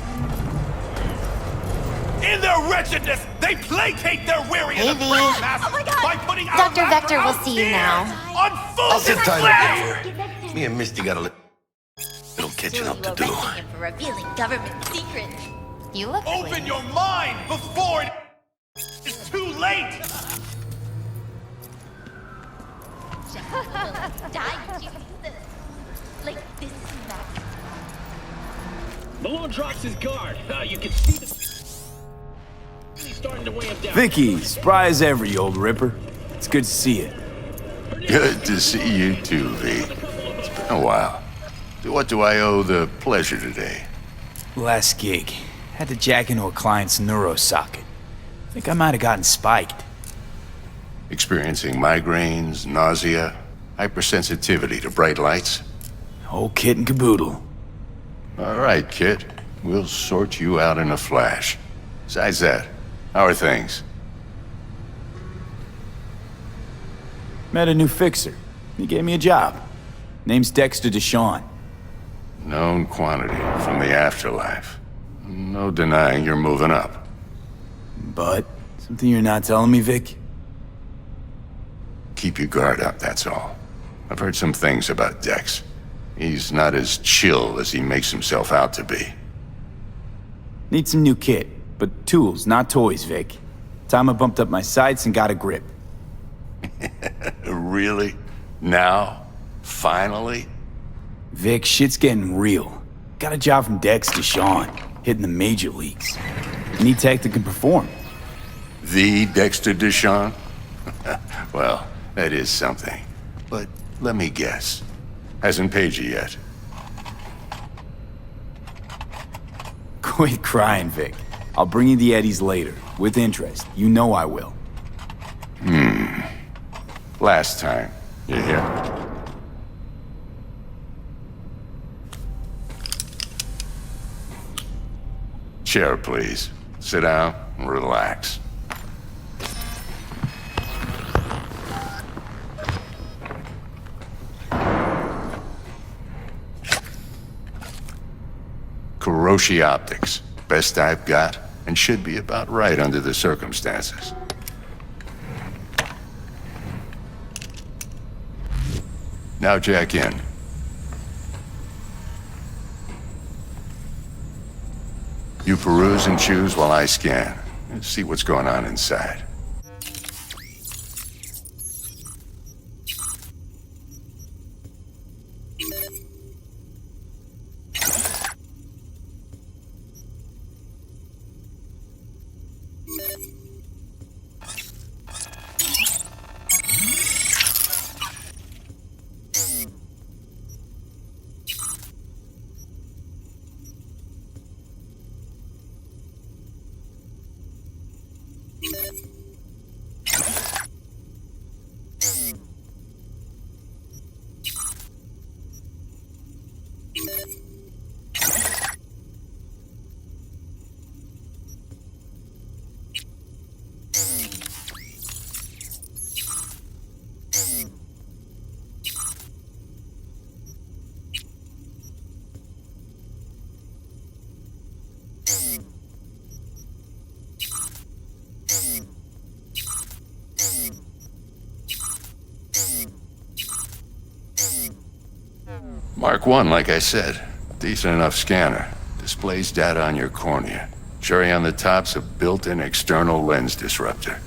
In their wretchedness, they placate their weary and afraid masses by putting our Dr. Vector will see you now. on full I'll sit tight display! over here. Me and Misty got a little catching up to do. Him for revealing government secrets. You look Open your mind before it is too late! Die, Jesus. Like, this is not... Malone drops his guard. You can see the... He's starting to weigh him down. Vicky, spry as ever, you old ripper. It's good to see you. Good to see you too, V. It's been a while. To what do I owe the pleasure today? Last gig. Had to jack into a client's neuro socket. Think I might have gotten spiked. Experiencing migraines, nausea, hypersensitivity to bright lights? Whole kit and caboodle. All right, kid. We'll sort you out in a flash. Besides that, how are things? Met a new fixer. He gave me a job. Name's Dexter Deshawn. Known quantity from the afterlife. No denying you're moving up. But, something you're not telling me, Vic? Keep your guard up, that's all. I've heard some things about Dex. He's not as chill as he makes himself out to be. Need some new kit, but tools, not toys, Vic. Time I bumped up my sights and got a grip. Really? Now? Finally? Vic, shit's getting real. Got a job from Dex Deshawn, hitting the major leagues. Need tech that can perform. The Dexter Deshawn? Well, that is something. But let me guess. Hasn't paid you yet. Quit crying, Vic. I'll bring you the eddies later, with interest. You know I will. Last time. You hear? Chair, please. Sit down and relax. Kuroshi Optics. Best I've got, and should be about right under the circumstances. Now jack in. You peruse and choose while I scan. Let's see what's going on inside. Mark 1, like I said. Decent enough scanner. Displays data on your cornea. Cherry on the top's a built-in external lens disruptor.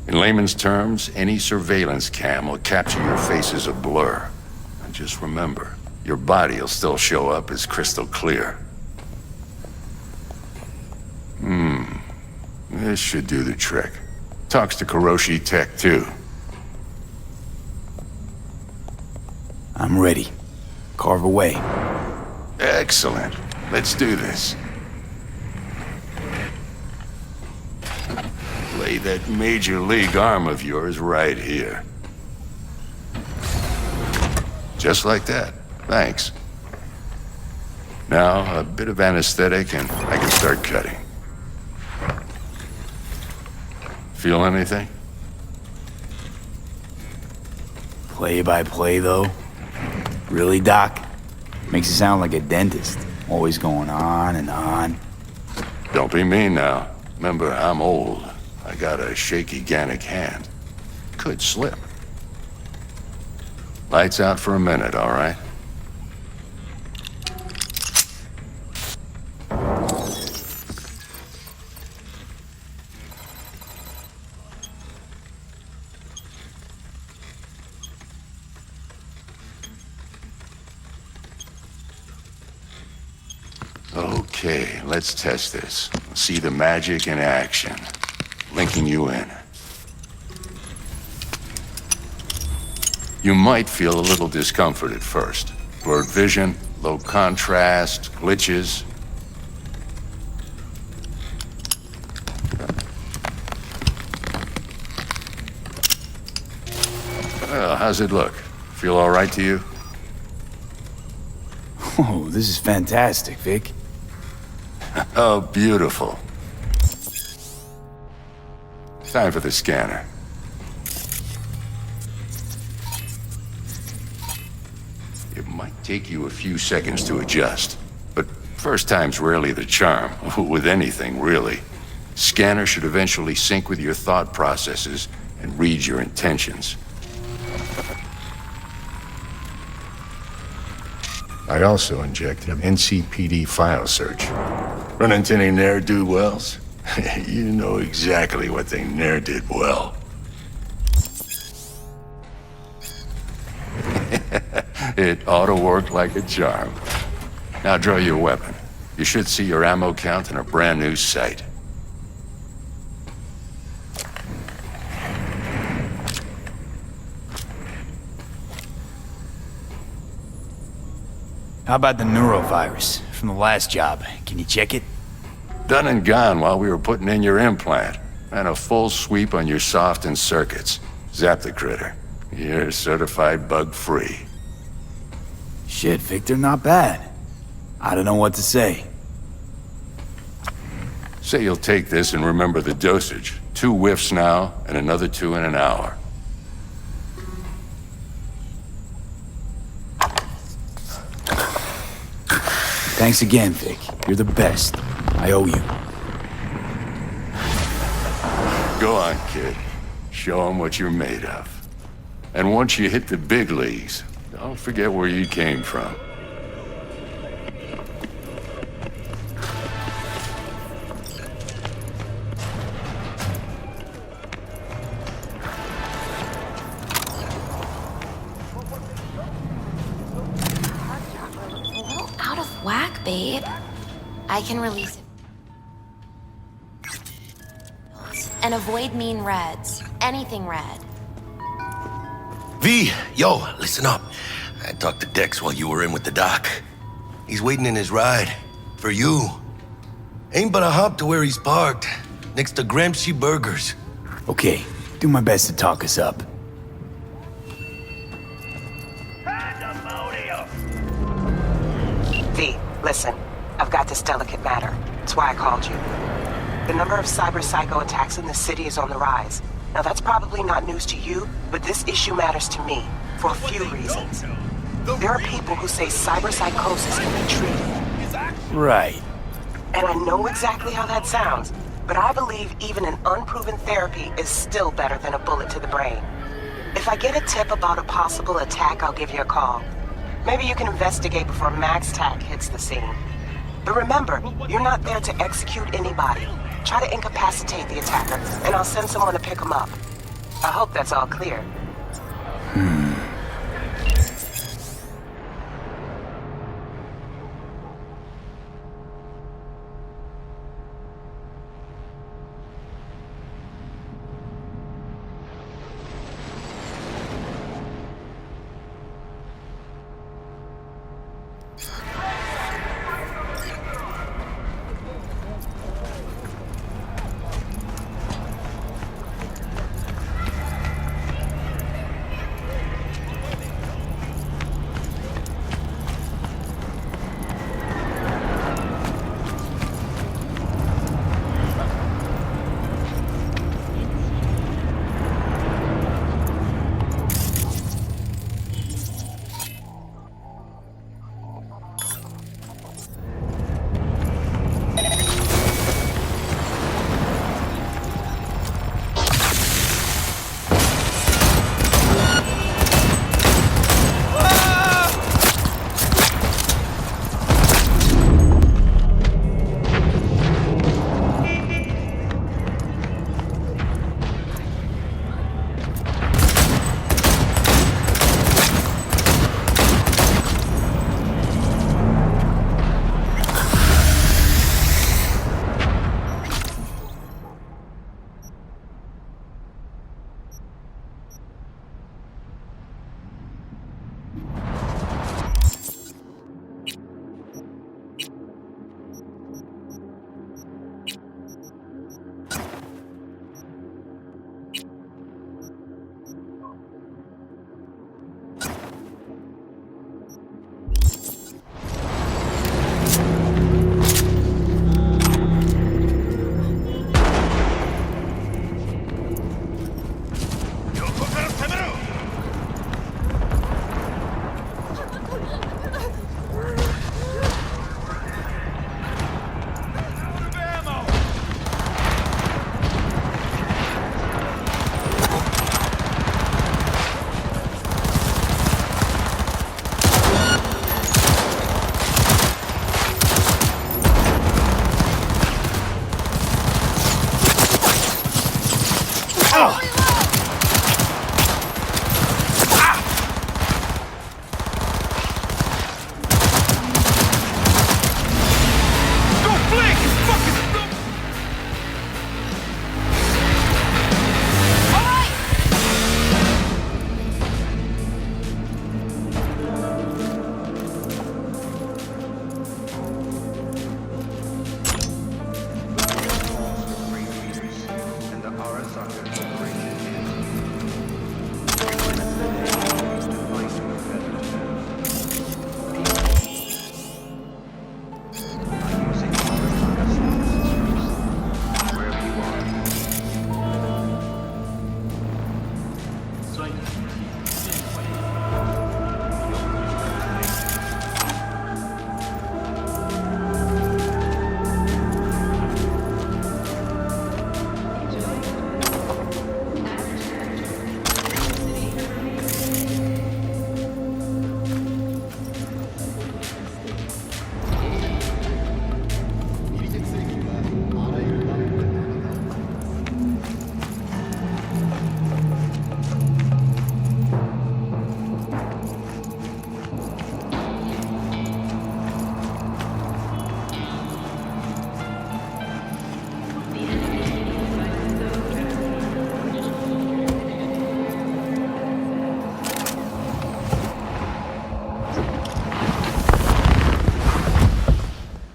In layman's terms, any surveillance cam will capture your face as a blur. And just remember, your body will still show up as crystal clear. This should do the trick. Talks to Kuroshi Tech, too. I'm ready. Carve away. Excellent. Let's do this. Lay that major league arm of yours right here. Just like that. Thanks. Now, a bit of anesthetic and I can start cutting. Feel anything? Play by play, though? Really, Doc? Makes it sound like a dentist. Always going on and on. Don't be mean now. Remember, I'm old. I got a shaky Gannic hand. Could slip. Lights out for a minute, all right? Okay, let's test this. See the magic in action. Linking you in. You might feel a little discomfort at first. Blurred vision, low contrast, glitches. Well, how's it look? Feel all right to you? Oh, this is fantastic, Vic. Oh, beautiful. Time for the scanner. It might take you a few seconds to adjust, but first time's rarely the charm, with anything, really. Scanner should eventually sync with your thought processes and read your intentions. I also injected an NCPD file search. Run into any ne'er-do-wells? You know exactly what they ne'er did well. It ought to work like a charm. Now draw your weapon. You should see your ammo count in a brand new sight. How about the neurovirus from the last job? Can you check it? Done and gone while we were putting in your implant. And a full sweep on your soft and circuits. Zap the critter. You're certified bug-free. Shit, Victor, not bad. I don't know what to say. Say you'll take this and remember the dosage. 2 whiffs now, and another 2 in an hour. Thanks again, Vic. You're the best. I owe you. Go on, kid. Show them what you're made of. And once you hit the big leagues, don't forget where you came from. Whack, babe. I can release it. And avoid mean reds. Anything red. V, yo, listen up. I talked to Dex while you were in with the doc. He's waiting in his ride. For you. Ain't but a hop to where he's parked. Next to Gramsci Burgers. Okay, do my best to talk us up. V, listen. I've got this delicate matter. That's why I called you. The number of cyber-psycho attacks in the city is on the rise. Now that's probably not news to you, but this issue matters to me, for a few reasons. There are people who say cyber-psychosis can be treated. Right. And I know exactly how that sounds, but I believe even an unproven therapy is still better than a bullet to the brain. If I get a tip about a possible attack, I'll give you a call. Maybe you can investigate before Max Tack hits the scene. But remember, you're not there to execute anybody. Try to incapacitate the attacker, and I'll send someone to pick him up. I hope that's all clear.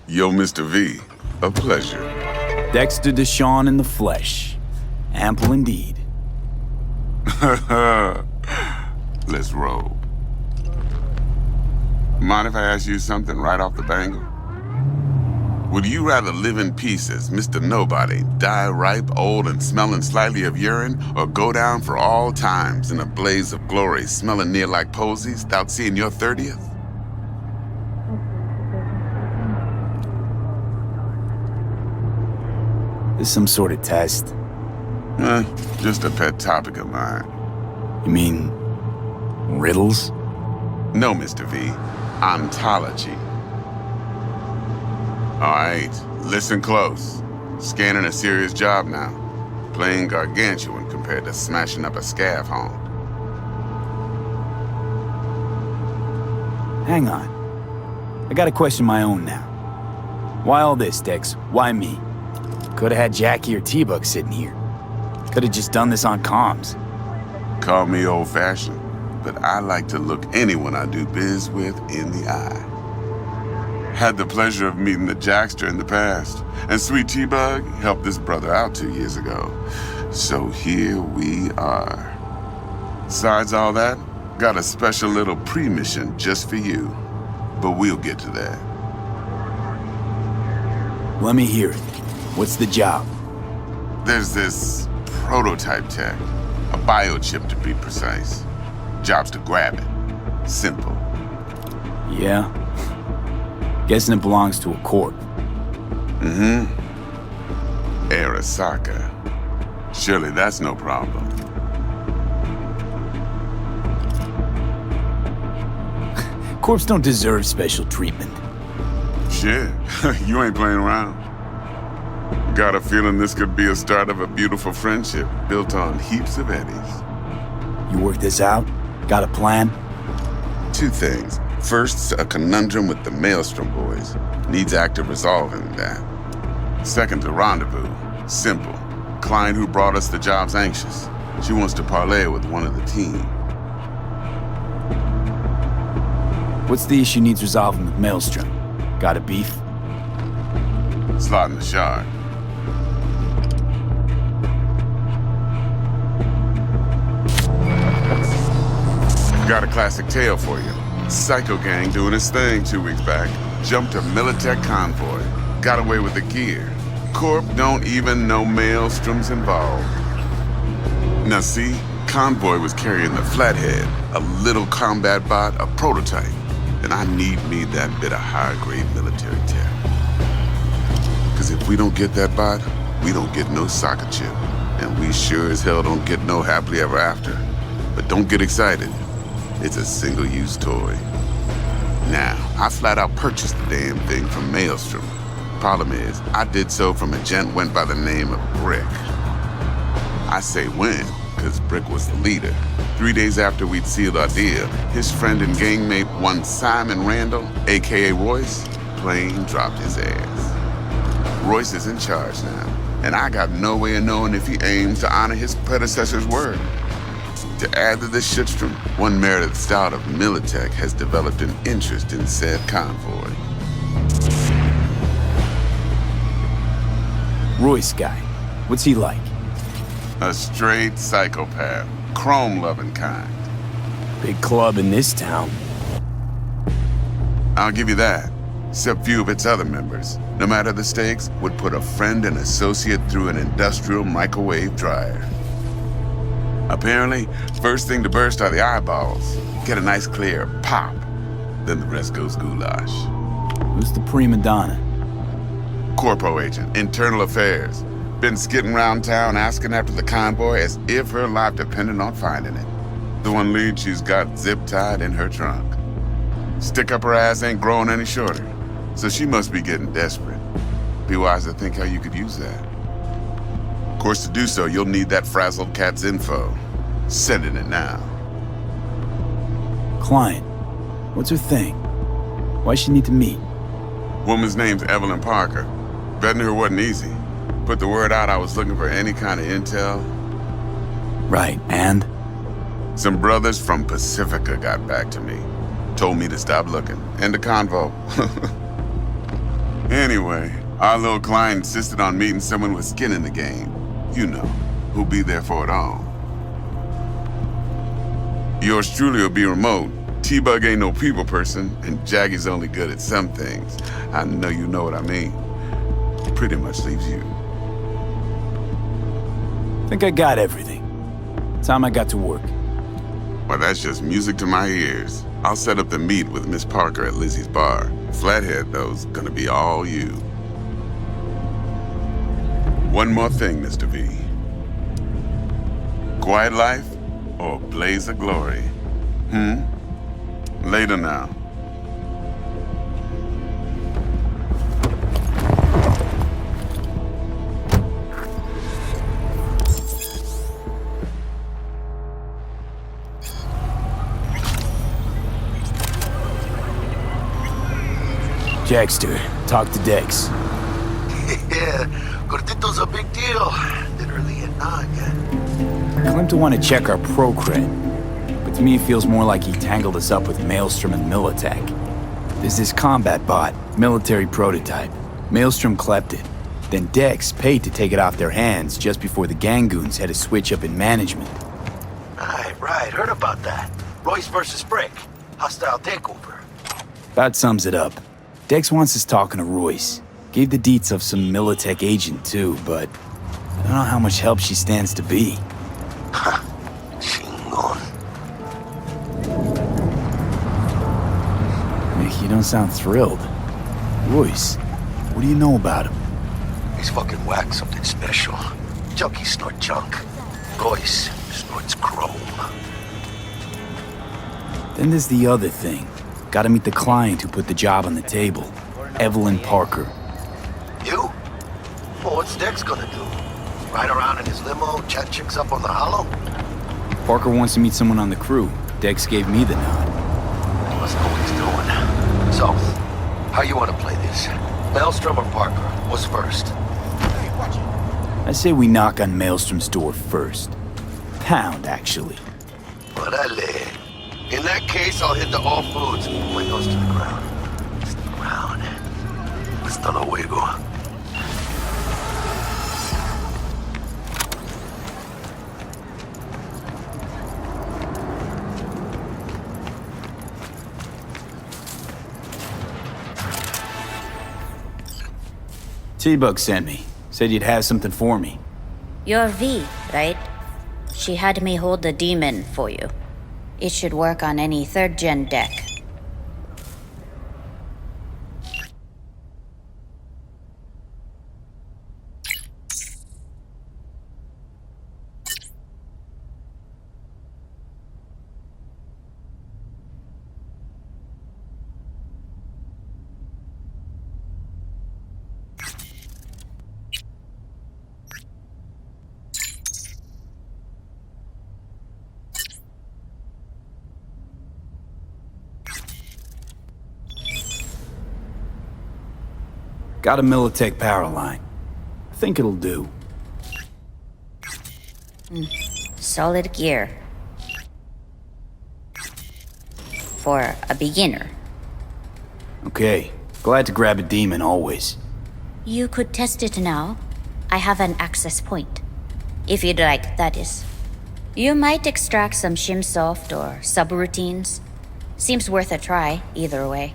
Yo, Mr. V, a pleasure. Dexter Deshawn in the flesh. Ample indeed. Let's roll. Mind if I ask you something right off the bangle? Would you rather live in peace as Mr. Nobody, die ripe, old, and smelling slightly of urine, or go down for all times in a blaze of glory, smelling near like posies, without seeing your 30th? This some sort of test? Just a pet topic of mine. You mean riddles? No, Mr. V. Ontology. Alright, listen close. Scanning a serious job now. Playing gargantuan compared to smashing up a scav home. Hang on. I gotta question my own now. Why all this, Dex? Why me? Could've had Jackie or T-Bug sitting here. Could've just done this on comms. Call me old-fashioned, but I like to look anyone I do biz with in the eye. Had the pleasure of meeting the Jackster in the past, and Sweet T-Bug helped this brother out 2 years ago. So here we are. Besides all that, got a special little pre-mission just for you. But we'll get to that. Let me hear it. What's the job? There's this prototype tech, a biochip to be precise. Job's to grab it. Simple. Yeah? Guessing it belongs to a corp. Mm-hmm. Arasaka. Surely that's no problem. Corps don't deserve special treatment. Shit, you ain't playing around. Got a feeling this could be a start of a beautiful friendship built on heaps of eddies. You work this out? Got a plan? 2 things. First, a conundrum with the Maelstrom boys. Needs active resolving that. Second, a rendezvous. Simple. Client who brought us the job's anxious. She wants to parlay with one of the team. What's the issue needs resolving with Maelstrom? Got a beef? Slot in the shard. Got a classic tale for you. Psycho gang doing his thing 2 weeks back. Jumped a Militech convoy. Got away with the gear. Corp don't even know Maelstrom's involved. Now see, convoy was carrying the Flathead, a little combat bot, a prototype. And I need me that bit of high-grade military tech. Because if we don't get that bot, we don't get no soccer chip. And we sure as hell don't get no happily ever after. But don't get excited. It's a single-use toy. Now, I flat out purchased the damn thing from Maelstrom. Problem is, I did so from a gent went by the name of Brick. I say when, because Brick was the leader. 3 days after we'd sealed our deal, his friend and gangmate, one Simon Randall, aka Royce, plain dropped his ass. Royce is in charge now, and I got no way of knowing if he aims to honor his predecessor's word. To add to this shitstorm, one merited stout of Militech has developed an interest in said convoy. Royce guy. What's he like? A straight psychopath. Chrome-loving kind. Big club in this town. I'll give you that. Except few of its other members, no matter the stakes, would put a friend and associate through an industrial microwave dryer. Apparently, first thing to burst are the eyeballs. Get a nice clear pop. Then the rest goes goulash. Who's the prima donna? Corpo agent, internal affairs. Been skidding around town asking after the convoy as if her life depended on finding it. The one lead she's got zip-tied in her trunk. Stick up her ass ain't growing any shorter, so she must be getting desperate. Be wise to think how you could use that. Of course, to do so, you'll need that frazzled cat's info. Sending it now. Client. What's her thing? Why's she need to meet? Woman's name's Evelyn Parker. Betting her wasn't easy. Put the word out I was looking for any kind of intel. Right, and? Some brothers from Pacifica got back to me. Told me to stop looking. End of convo. Anyway, our little client insisted on meeting someone with skin in the game. You know, who'll be there for it all. Yours truly will be remote. T-Bug ain't no people person, and Jaggy's only good at some things. I know you know what I mean. Pretty much leaves you. Think I got everything. Time I got to work. Well, that's just music to my ears. I'll set up the meet with Miss Parker at Lizzie's bar. Flathead, though's gonna be all you. One more thing, Mr. V. Quiet life or blaze of glory? Later now. Jackster, talk to Dex. Yeah, Gordito's a big deal. Literally a none. Claimed to want to check our pro cred, but to me it feels more like he tangled us up with Maelstrom and Militech. There's this combat bot, military prototype. Maelstrom clept it. Then Dex paid to take it off their hands just before the Gangoons had a switch up in management. Right, heard about that. Royce versus Brick. Hostile takeover. About sums it up. Dex wants us talking to Royce. Gave the deets of some Militech agent too, but I don't know how much help she stands to be. Chingon. Nick, you don't sound thrilled. Royce, what do you know about him? He's fucking whack, something special. Junkies snort junk. Royce snorts chrome. Then there's the other thing. Gotta meet the client who put the job on the table. Evelyn Parker. You? Well, what's Dex gonna do? Ride around in his limo, chat chicks up on the hollow? Parker wants to meet someone on the crew. Dex gave me the nod. He must know what he's doing. So, how you wanna play this? Maelstrom or Parker? What's first? I say we knock on Maelstrom's door first. Pound, actually. Orale. In that case, I'll hit the all foods and put my nose to the ground. It's the ground. Hasta luego. T-Bug sent me. Said you'd have something for me. You're V, right? She had me hold the demon for you. It should work on any third-gen deck. Got a Militech power line. I think it'll do. Solid gear. For a beginner. Okay, glad to grab a demon always. You could test it now. I have an access point. If you'd like, that is. You might extract some shimsoft or subroutines. Seems worth a try, either way.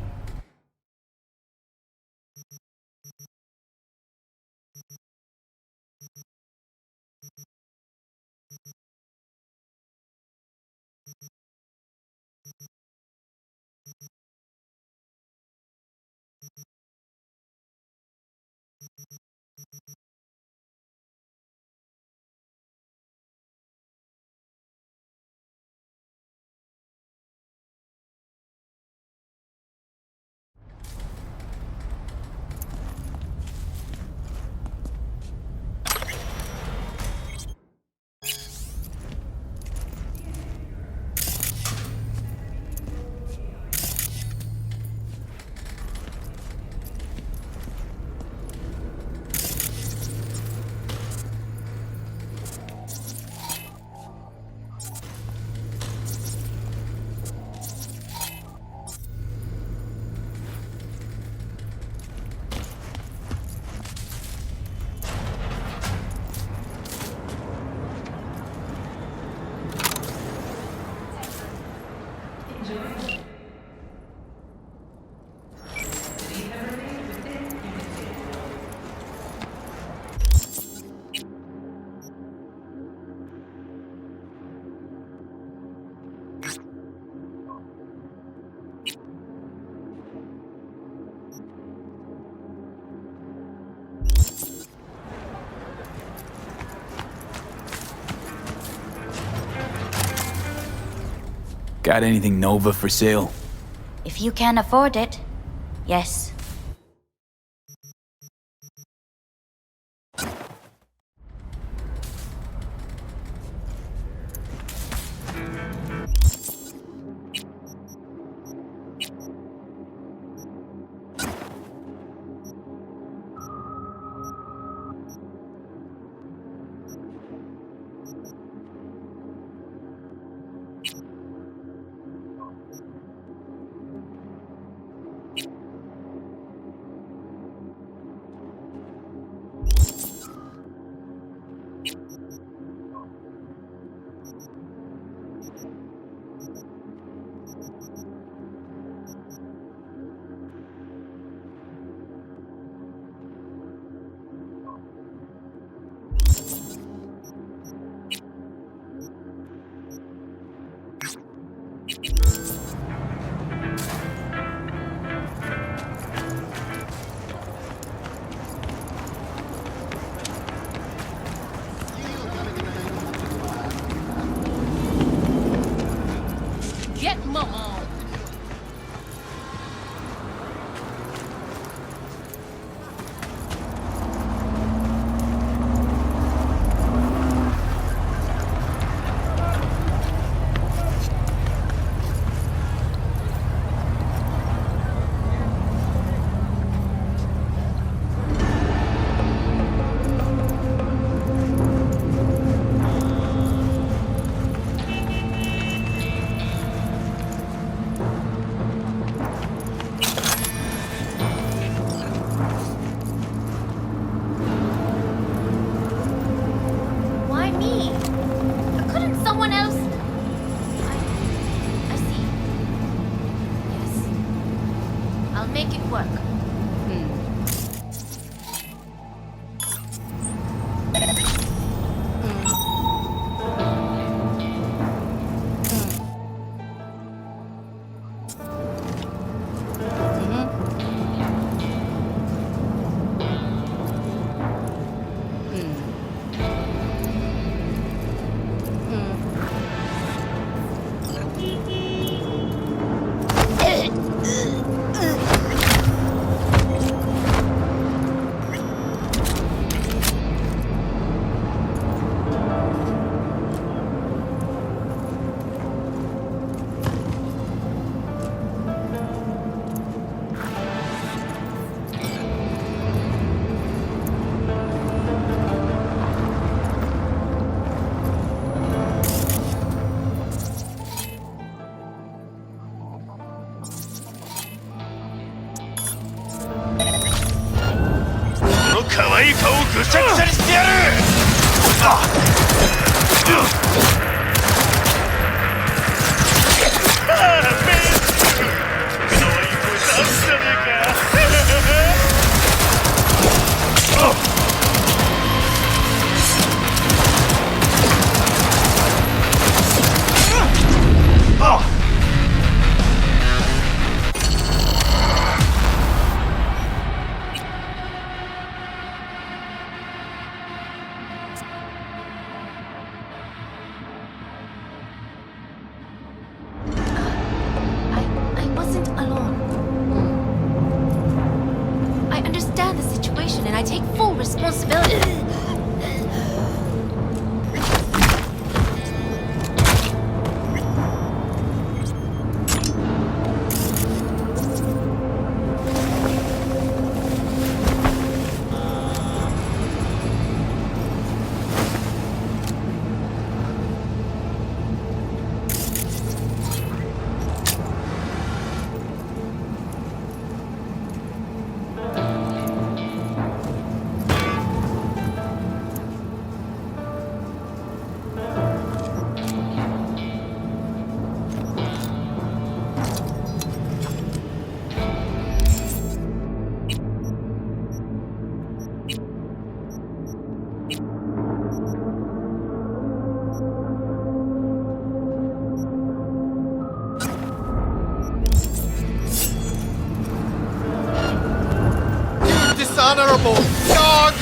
Got anything Nova for sale? If you can afford it, yes. Get mom. Why me? Couldn't someone else? I see. Yes. I'll make it work. I wasn't alone. I understand the situation and I take full responsibility. Dishonorable dog!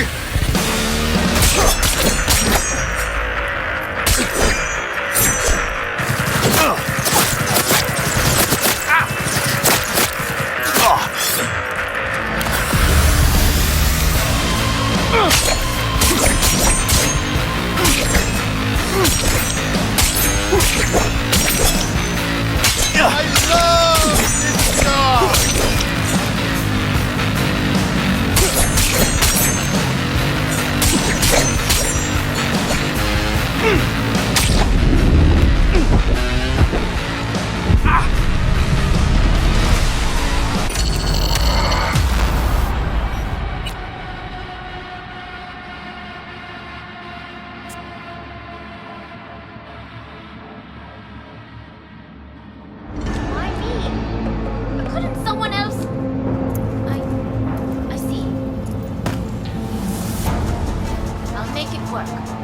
work.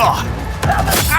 Ugh.